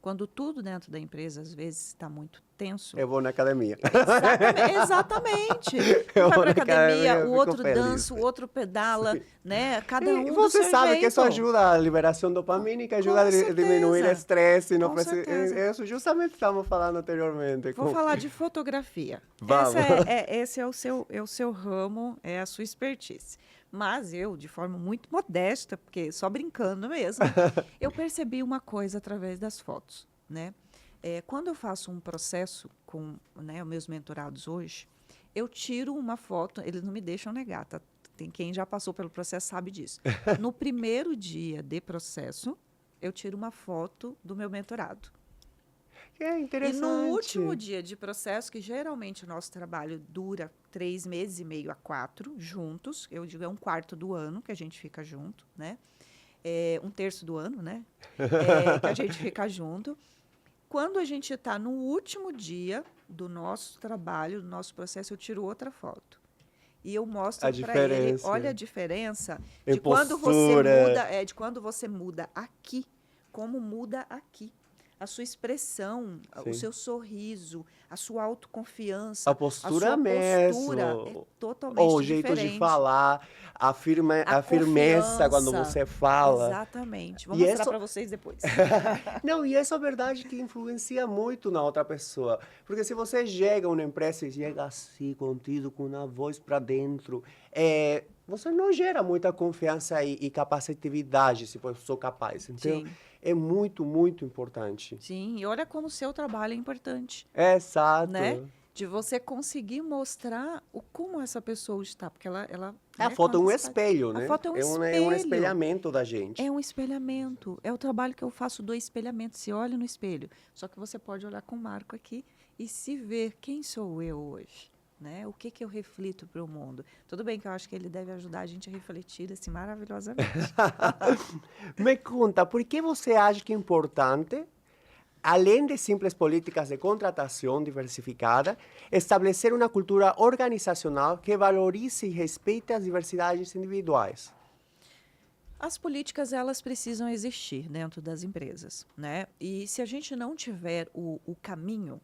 Quando tudo dentro da empresa, às vezes, está muito tenso. Eu vou na academia. Exatamente. Um vai para academia, o outro dança, o outro pedala, né? Cada um E você do seu sabe jeito. que isso ajuda a liberação dopamínica, ajuda a diminuir o estresse. Não precisa, isso justamente estávamos falando anteriormente. Vou falar de fotografia. Vamos. Esse é o seu ramo, é a sua expertise. Mas eu, de forma muito modesta, porque só brincando mesmo, eu percebi uma coisa através das fotos, né? Quando eu faço um processo com, né, os meus mentorados hoje, eu tiro uma foto, eles não me deixam negar, tá? Quem já passou pelo processo sabe disso. No primeiro dia de processo, eu tiro uma foto do meu mentorado. É interessante. E no último dia de processo, que geralmente o nosso trabalho dura 3 meses e meio a 4 juntos, eu digo é um quarto do ano que a gente fica junto, né? Um terço do ano, né? Que a gente fica junto. Quando a gente está no último dia do nosso trabalho, do nosso processo, eu tiro outra foto. E eu mostro para ele, olha a diferença de quando você muda, de quando você muda aqui, como muda aqui. a sua expressão, o Sim. seu sorriso, a sua autoconfiança, A postura sua mesmo, postura é ou totalmente o jeito de diferente. falar, A a firmeza quando confiança. você fala. Exatamente. Vou E mostrar isso, para vocês depois. não, e essa é verdade que influencia muito na outra pessoa. Porque se você chega a uma empresa e chega assim, contido, com a voz para dentro, você não gera muita confiança e capacidade, se eu sou capaz. Então, Sim, é muito, muito importante. sim. E olha como o seu trabalho é importante, né? Exato. De você conseguir mostrar o como essa pessoa está, porque A né, foto é quando um você faz... espelho, A né? foto é um É um espelho. espelhamento da É gente. um espelhamento. É o trabalho que eu faço do espelhamento. Se olha no espelho. Só que você pode olhar com o Marco aqui e se ver quem sou eu hoje. Né? O que, que eu reflito para o mundo? Tudo bem que eu acho que ele deve ajudar a gente a refletir assim maravilhosamente. Me conta, por que você acha que é importante, além de simples políticas de contratação diversificada, estabelecer uma cultura organizacional que valorize e respeite as diversidades individuais? As políticas, elas precisam existir dentro das empresas, né? E se a gente não tiver o caminho,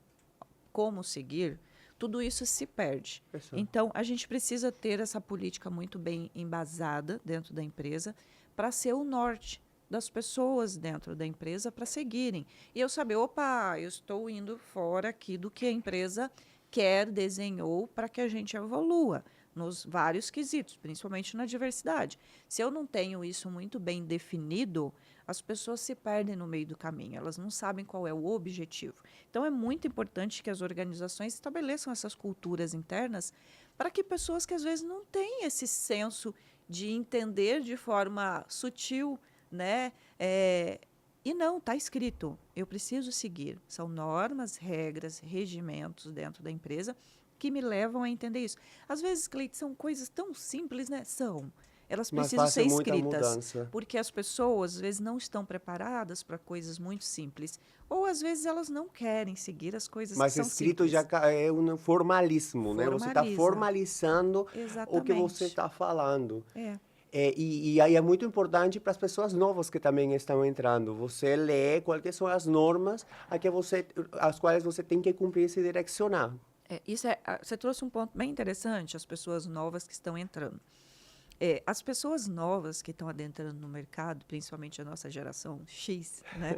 como seguir, tudo isso se perde. Pessoal. Então, a gente precisa ter essa política muito bem embasada dentro da empresa para ser o norte das pessoas dentro da empresa para seguirem. E eu saber, opa, eu estou indo fora aqui do que a empresa quer, desenhou para que a gente evolua nos vários quesitos, principalmente na diversidade. Se eu não tenho isso muito bem definido, as pessoas se perdem no meio do caminho, elas não sabem qual é o objetivo. Então, é muito importante que as organizações estabeleçam essas culturas internas para que pessoas que às vezes não têm esse senso de entender de forma sutil, né? E não, está escrito, eu preciso seguir. São normas, regras, regimentos dentro da empresa que me levam a entender isso. Às vezes, Cleide, são coisas tão simples, né? São. Elas Mas precisam faz ser muita escritas, mudança. porque as pessoas, às vezes, não estão preparadas para coisas muito simples. Ou, às vezes, elas não querem seguir as coisas que Mas são escrito já simples. é um formalismo, né? Você está Formaliza. formalizando o que você Exatamente. está falando. É. E aí é muito importante para as pessoas novas que também estão entrando. Você lê quais são as normas as quais você tem que cumprir e se direcionar. Você trouxe um ponto bem interessante, as pessoas novas que estão entrando. As pessoas novas que estão adentrando no mercado, principalmente a nossa geração X, né,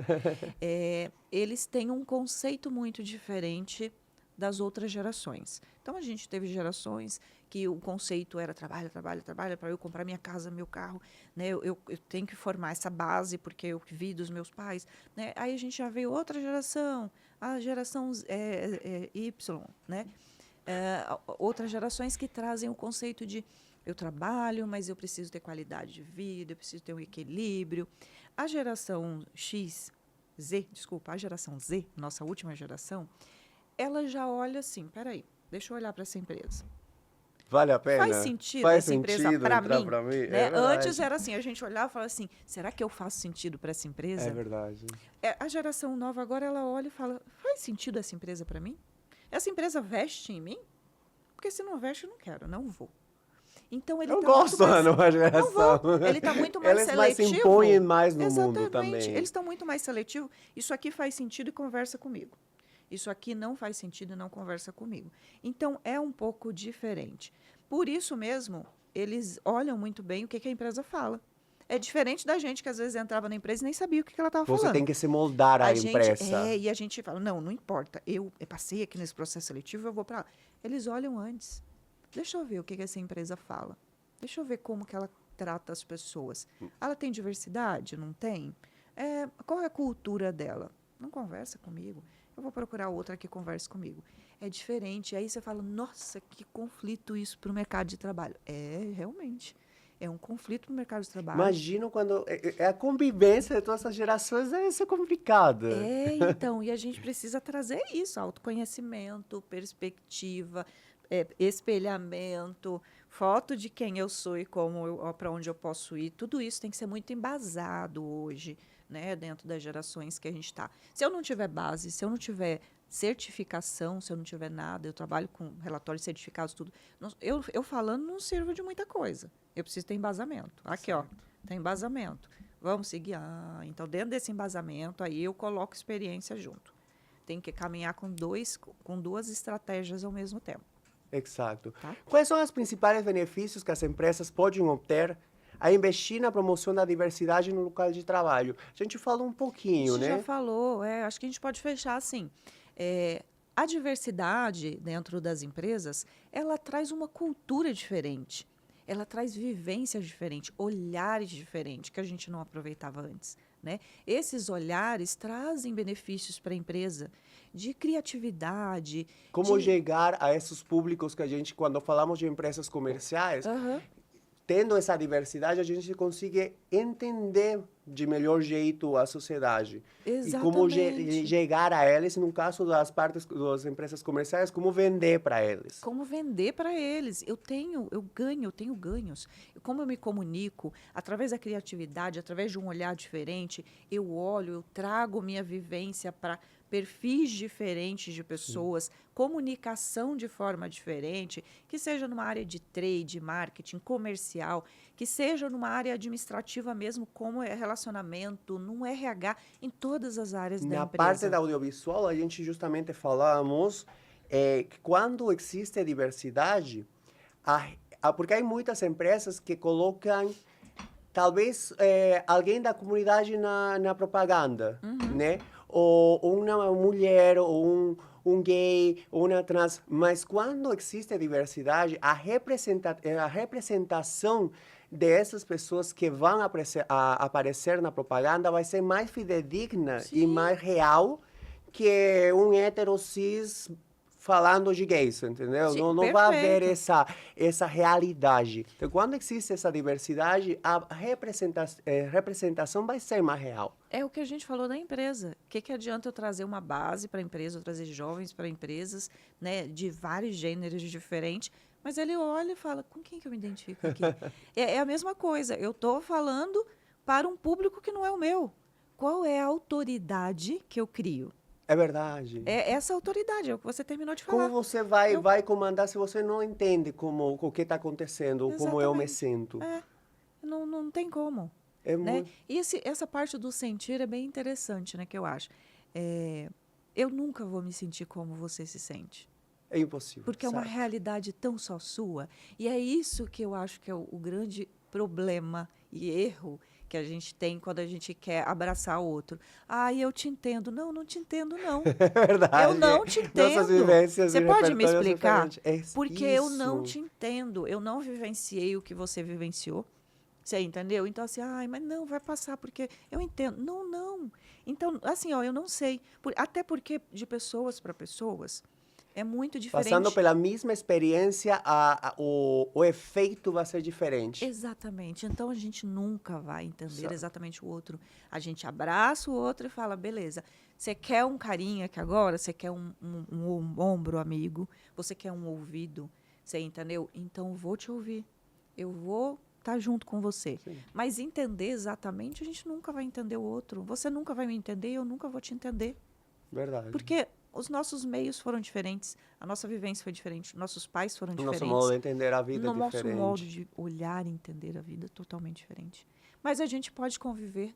eles têm um conceito muito diferente das outras gerações. Então, a gente teve gerações que o conceito era trabalho, trabalho, trabalho, para eu comprar minha casa, meu carro, né, eu tenho que formar essa base, porque eu vi dos meus pais. Né? Aí a gente já veio outra geração, a geração Y, né? Outras gerações que trazem o conceito de eu trabalho, mas eu preciso ter qualidade de vida, eu preciso ter um equilíbrio. A geração a geração Z, nossa última geração, ela já olha assim, peraí, deixa eu olhar para essa empresa. Vale a Faz pena? sentido Faz essa empresa sentido para entrar mim? para mim? É Né? Antes verdade. era assim, a gente olhava e falava assim, será que eu faço sentido para essa É empresa? verdade. A geração nova agora, ela olha e fala, faz sentido essa empresa para mim? Essa empresa veste em mim? Porque se não veste, eu não quero, não vou. Então, ele Eu está muito gosto da mais... nova Não geração. vou. Ele está muito mais Eles mais se seletivo. impõem mais no mundo Exatamente. também. Eles estão muito mais seletivos. Isso aqui faz sentido e conversa comigo. Isso aqui não faz sentido e não conversa comigo. Então, é um pouco diferente. Por isso mesmo, eles olham muito bem o que a empresa fala. É diferente da gente que às vezes entrava na empresa e nem sabia o que ela estava Você falando. tem que se moldar à empresa. E a gente fala, não importa. Eu passei aqui nesse processo seletivo, eu vou para lá. Eles olham antes. Deixa eu ver o que essa empresa fala. Deixa eu ver como que ela trata as pessoas. Ela tem diversidade? Não tem? Qual é a cultura dela? Não conversa comigo. Eu vou procurar outra que converse comigo. É diferente. Aí você fala, nossa, que conflito isso para o mercado de trabalho. Realmente. É um conflito no mercado de trabalho. Imagino quando a convivência de todas essas gerações é isso complicada. Então, e a gente precisa trazer isso, autoconhecimento, perspectiva, espelhamento, foto de quem eu sou e para onde eu posso ir. Tudo isso tem que ser muito embasado hoje, né, dentro das gerações que a gente está. Se eu não tiver base, se eu não tiver certificação, se eu não tiver nada, eu trabalho com relatórios certificados, tudo. Eu falando não sirvo de muita coisa. Eu preciso ter embasamento. Aqui, ó, tem embasamento. Vamos seguir? Ah, então dentro desse embasamento aí eu coloco experiência junto. Tem que caminhar com duas estratégias ao mesmo tempo. Exato. Tá? Quais são os principais benefícios que as empresas podem obter a investir na promoção da diversidade no local de trabalho? A gente falou um A pouquinho, gente já né? falou, acho que a gente pode fechar assim. A diversidade dentro das empresas, ela traz uma cultura diferente. Ela traz vivências diferentes, olhares diferentes que a gente não aproveitava antes. Né? Esses olhares trazem benefícios para a empresa de criatividade, Como de... chegar a esses públicos que a gente, quando falamos de empresas comerciais, Aham, tendo essa diversidade, a gente consegue entender de melhor jeito a sociedade. E como exatamente. chegar a eles, no caso das partes das empresas comerciais, como vender para eles. Como vender para eles. Eu tenho ganhos. Como eu me comunico, através da criatividade, através de um olhar diferente, eu olho, eu trago minha vivência para perfis diferentes de pessoas, comunicação de forma diferente, que seja numa área de trade, marketing, comercial, que seja numa área administrativa mesmo, como é relacionamento, num RH, em todas as áreas da Na parte empresa. da audiovisual, a gente justamente falamos que quando existe diversidade, porque há muitas empresas que colocam talvez alguém da comunidade na propaganda, Uhum. né? Ou uma mulher, ou um gay, ou uma trans. Mas quando existe diversidade, a representação dessas pessoas que vão aparecer na propaganda vai ser mais fidedigna e Sim, mais real que um hétero cis falando de gays, entendeu? sim, Não vai haver perfeito. essa realidade. Então, quando existe essa diversidade, a representação vai ser mais real. É o que a gente falou da empresa. O que adianta eu trazer uma base para a empresa, eu trazer jovens para empresas, né, de vários gêneros diferentes, mas ele olha e fala, com quem que eu me identifico aqui? É a mesma coisa, eu estou falando para um público que não é o meu. Qual é a autoridade que eu crio? É verdade. É essa autoridade, é o que você terminou de Como falar. você vai, Eu, vai comandar se você não entende o que está acontecendo, ou como eu me exatamente. sinto? É, não tem como. É Né? muito, E essa parte do sentir é bem interessante, né, que eu acho. É, eu nunca vou me sentir como você se sente. é impossível, Porque é uma certo? realidade tão só sua. E é isso que eu acho que é o grande problema e erro que a gente tem quando a gente quer abraçar o outro. Ah, eu te entendo. Não, não te entendo, não. É Eu verdade. não te Nossas entendo. vivências Você e pode me repertórios explicar? diferentes. É Porque eu não isso. te entendo. Eu não vivenciei o que você vivenciou. Você entendeu? Então, assim, ai, mas não, vai passar, porque eu entendo. Não, não. Então, assim, ó, eu não sei. Até porque de pessoas para pessoas é muito Passando diferente. pela mesma experiência, o efeito vai ser diferente. Exatamente. Então, a gente nunca vai entender Certo. exatamente o outro. A gente abraça o outro e fala, beleza, você quer um carinho aqui agora? Você quer um ombro amigo? Você quer um ouvido? Você entendeu? Então, eu vou te ouvir. Eu vou estar junto com você. Sim, Mas entender exatamente, a gente nunca vai entender o outro. Você nunca vai me entender, eu nunca vou te entender. verdade. Porque os nossos meios foram diferentes, a nossa vivência foi diferente, nossos pais foram O nosso modo diferentes, de entender a vida é no nosso modo diferente. de olhar e entender a vida é totalmente diferente. Mas a gente pode conviver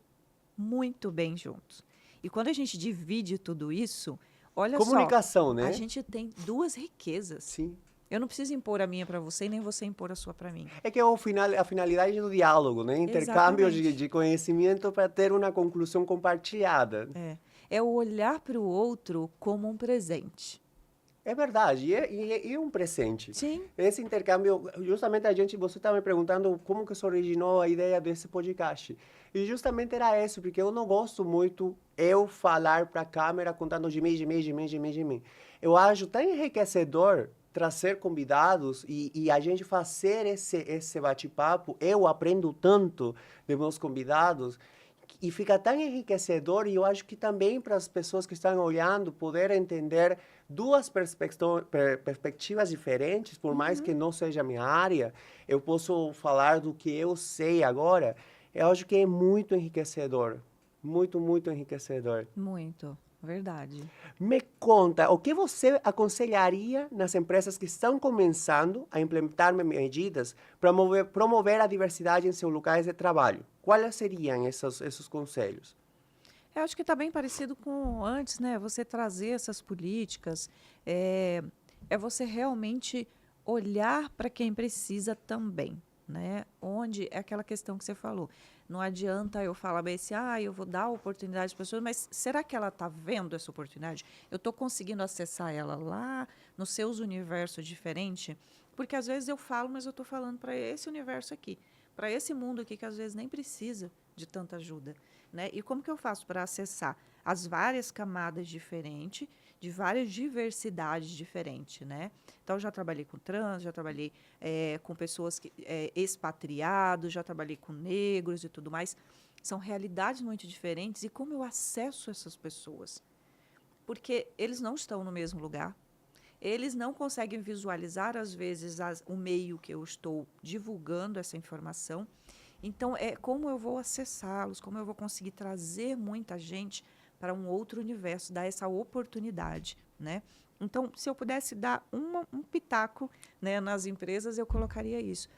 muito bem juntos. E quando a gente divide tudo isso, olha só, Comunicação, a né? gente tem duas riquezas. Sim. Eu não preciso impor a minha para você e nem você impor a sua para mim. É que é a finalidade do diálogo, né? Intercâmbio Exatamente. de conhecimento para ter uma conclusão compartilhada. É o olhar para o outro como um presente. É verdade, e é um presente. Sim, Esse intercâmbio, justamente você estava me perguntando como que se originou a ideia desse podcast. E justamente era isso, porque eu não gosto muito eu falar para a câmera contando de mim, de mim, de mim, de mim, de mim. Eu acho tão enriquecedor trazer convidados e a gente fazer esse bate-papo. Eu aprendo tanto de meus convidados e fica tão enriquecedor e eu acho que também para as pessoas que estão olhando poder entender duas perspectivas diferentes, por mais que não seja a minha área, eu posso falar do que eu sei agora. Eu acho que é muito enriquecedor, muito, muito enriquecedor. muito. Verdade. Me conta, o que você aconselharia nas empresas que estão começando a implementar medidas para promover a diversidade em seus locais de trabalho? Quais seriam esses conselhos? Eu acho que está bem parecido com antes, né? Você trazer essas políticas, é, é você realmente olhar para quem precisa também, né? Onde é aquela questão que você falou. Não adianta eu falar bem assim, eu vou dar oportunidade às pessoas, mas será que ela está vendo essa oportunidade? Eu estou conseguindo acessar ela lá nos seus universos diferentes? Porque às vezes eu falo, mas eu estou falando para esse universo aqui, para esse mundo aqui que às vezes nem precisa de tanta ajuda. Né? E como que eu faço para acessar as várias camadas diferentes, de várias diversidades diferentes, né? Então, já trabalhei com trans, já trabalhei com pessoas expatriados, já trabalhei com negros e tudo mais. São realidades muito diferentes. E como eu acesso essas pessoas? Porque eles não estão no mesmo lugar, eles não conseguem visualizar, às vezes, o meio que eu estou divulgando essa informação. Então, é como eu vou acessá-los, como eu vou conseguir trazer muita gente para um outro universo, dar essa oportunidade, né? Então, se eu pudesse dar um pitaco, né, nas empresas, eu colocaria isso.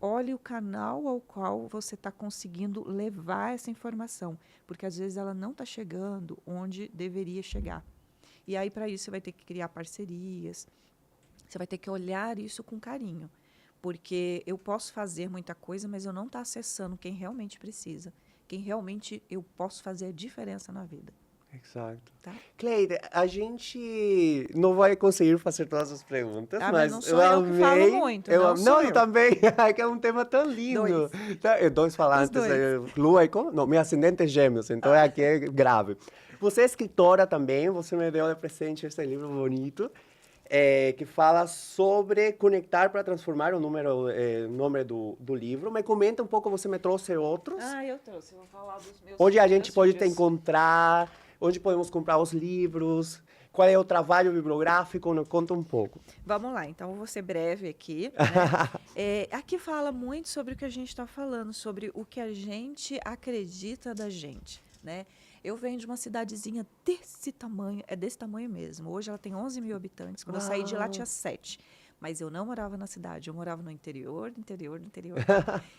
Olhe o canal ao qual você está conseguindo levar essa informação, porque às vezes ela não está chegando onde deveria chegar. E aí, para isso, você vai ter que criar parcerias, você vai ter que olhar isso com carinho. Porque eu posso fazer muita coisa, mas eu não estou acessando quem realmente precisa. Quem realmente eu posso fazer a diferença na vida. Exato. Tá? Cleide, a gente não vai conseguir fazer todas as perguntas, Mas não mas eu sou eu que falo amei. muito, não Não, sou eu eu. também, que é um tema tão lindo. Dois. Dois Os falantes, dois. Lua e como? Não, meu ascendente é Gêmeos, então aqui é grave. Você é escritora também, você me deu de presente esse livro bonito, que fala sobre conectar para transformar o nome do livro. Me comenta um pouco, você me trouxe outros. Eu trouxe. Eu vou falar dos meus Onde a gente pode te filhos. encontrar, onde podemos comprar os livros, qual é o trabalho bibliográfico, nos conta um pouco. Vamos lá, então eu vou ser breve aqui. Né? Aqui fala muito sobre o que a gente está falando, sobre o que a gente acredita da gente. Né? Eu venho de uma cidadezinha desse tamanho, é desse tamanho mesmo. Hoje ela tem 11 mil habitantes. Quando eu saí de lá tinha 7. Mas eu não morava na cidade, eu morava no interior, do interior, do interior.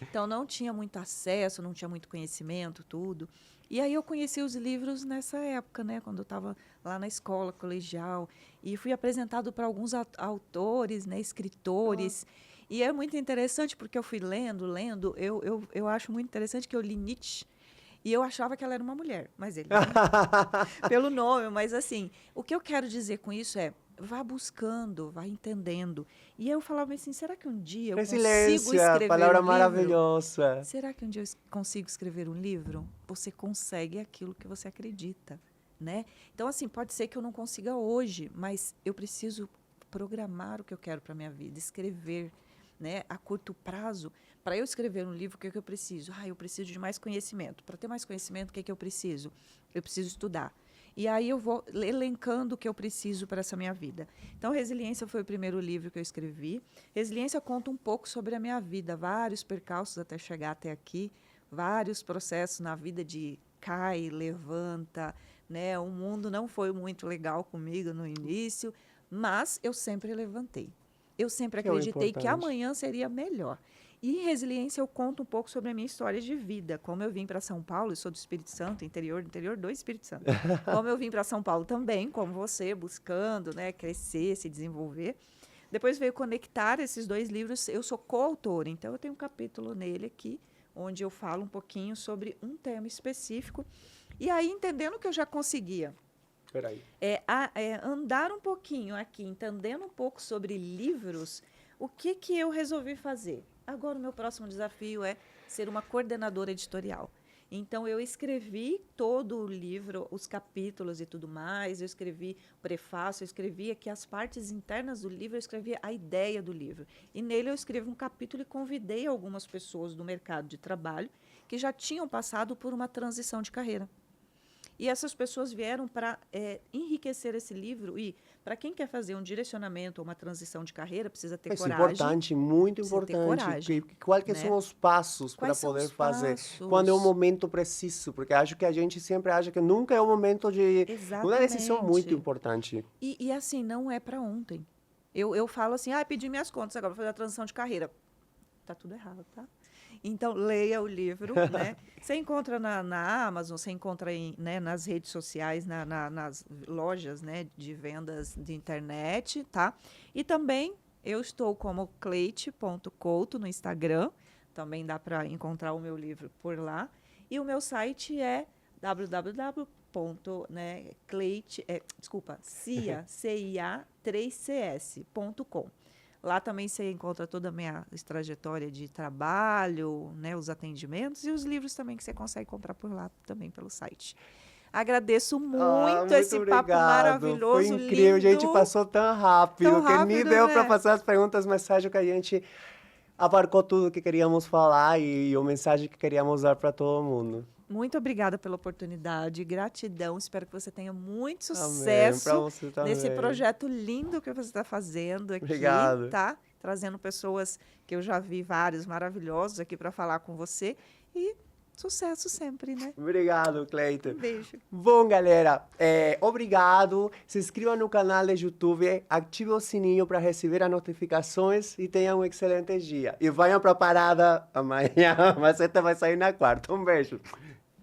Então não tinha muito acesso, não tinha muito conhecimento, tudo. E aí eu conheci os livros nessa época, né, quando eu estava lá na escola colegial, e fui apresentado para alguns autores, né, escritores. E é muito interessante porque eu fui lendo, eu acho muito interessante que eu li Nietzsche. E eu achava que ela era uma mulher, mas ele não, pelo nome, mas assim, o que eu quero dizer com isso é, vá buscando, vá entendendo. E aí eu falava assim, será que um dia eu consigo Resiliência, escrever palavra um livro? maravilhosa. Será que um dia eu consigo escrever um livro? Você consegue aquilo que você acredita, né? Então, assim, pode ser que eu não consiga hoje, mas eu preciso programar o que eu quero para a minha vida, escrever, né, a curto prazo. Para eu escrever um livro, o que eu preciso? Eu preciso de mais conhecimento. Para ter mais conhecimento, o que eu preciso? Eu preciso estudar. E aí eu vou elencando o que eu preciso para essa minha vida. Então, Resiliência foi o primeiro livro que eu escrevi. Resiliência conta um pouco sobre a minha vida, vários percalços até chegar até aqui, vários processos na vida de cai, levanta, né? O mundo não foi muito legal comigo no início, mas eu sempre levantei. Eu sempre Que é o acreditei que importante. amanhã seria melhor. E em Resiliência eu conto um pouco sobre a minha história de vida, como eu vim para São Paulo, eu sou do Espírito Santo, interior do Espírito Santo. Como eu vim para São Paulo também, como você, buscando, né, crescer, se desenvolver. Depois veio conectar esses dois livros, eu sou coautora, então eu tenho um capítulo nele aqui, onde eu falo um pouquinho sobre um tema específico. E aí, entendendo que eu já conseguia Peraí. andar um pouquinho aqui, entendendo um pouco sobre livros, o que eu resolvi fazer? Agora, o meu próximo desafio é ser uma coordenadora editorial. Então, eu escrevi todo o livro, os capítulos e tudo mais, eu escrevi o prefácio, eu escrevi aqui as partes internas do livro, eu escrevi a ideia do livro. E nele eu escrevo um capítulo e convidei algumas pessoas do mercado de trabalho que já tinham passado por uma transição de carreira. E essas pessoas vieram para enriquecer esse livro. E para quem quer fazer um direcionamento ou uma transição de carreira, precisa ter Isso é coragem. importante, muito Precisa ter importante. coragem, Quais que né? são os passos para Quais são poder os fazer? Quando é o passos? momento preciso? Porque acho que a gente sempre acha que nunca é o momento de... Uma decisão muito Exatamente. importante. E assim, não é para ontem. Eu falo assim, pedi minhas contas agora, vou fazer a transição de carreira. Tá tudo errado, tá? Então, leia o livro, né? Você encontra na Amazon, você encontra né, nas redes sociais, nas lojas, né, de vendas de internet, tá? E também eu estou como cleite.couto no Instagram, também dá para encontrar o meu livro por lá. E o meu site é cia3cs.com. Lá também você encontra toda a minha trajetória de trabalho, né, os atendimentos e os livros também que você consegue comprar por lá, também pelo site. Agradeço muito esse papo Obrigado. Foi maravilhoso, incrível. A gente lindo. passou tão rápido Tão que nem rápido, deu para né? passar as perguntas, mas acho que a gente abarcou tudo que queríamos falar e o mensagem que queríamos dar para todo mundo. Muito obrigada pela oportunidade, gratidão. Espero que você tenha muito Amém. Para sucesso você nesse também. projeto lindo que você está fazendo aqui, Obrigado. tá? Trazendo pessoas que eu já vi vários maravilhosos aqui para falar com você e sucesso sempre, né? Obrigado, Cleiton. Um beijo. Bom, galera, obrigado. Se inscreva no canal do YouTube, ative o sininho para receber as notificações e tenham um excelente dia. E venham para a parada amanhã, mas esta vai sair na quarta. Um beijo.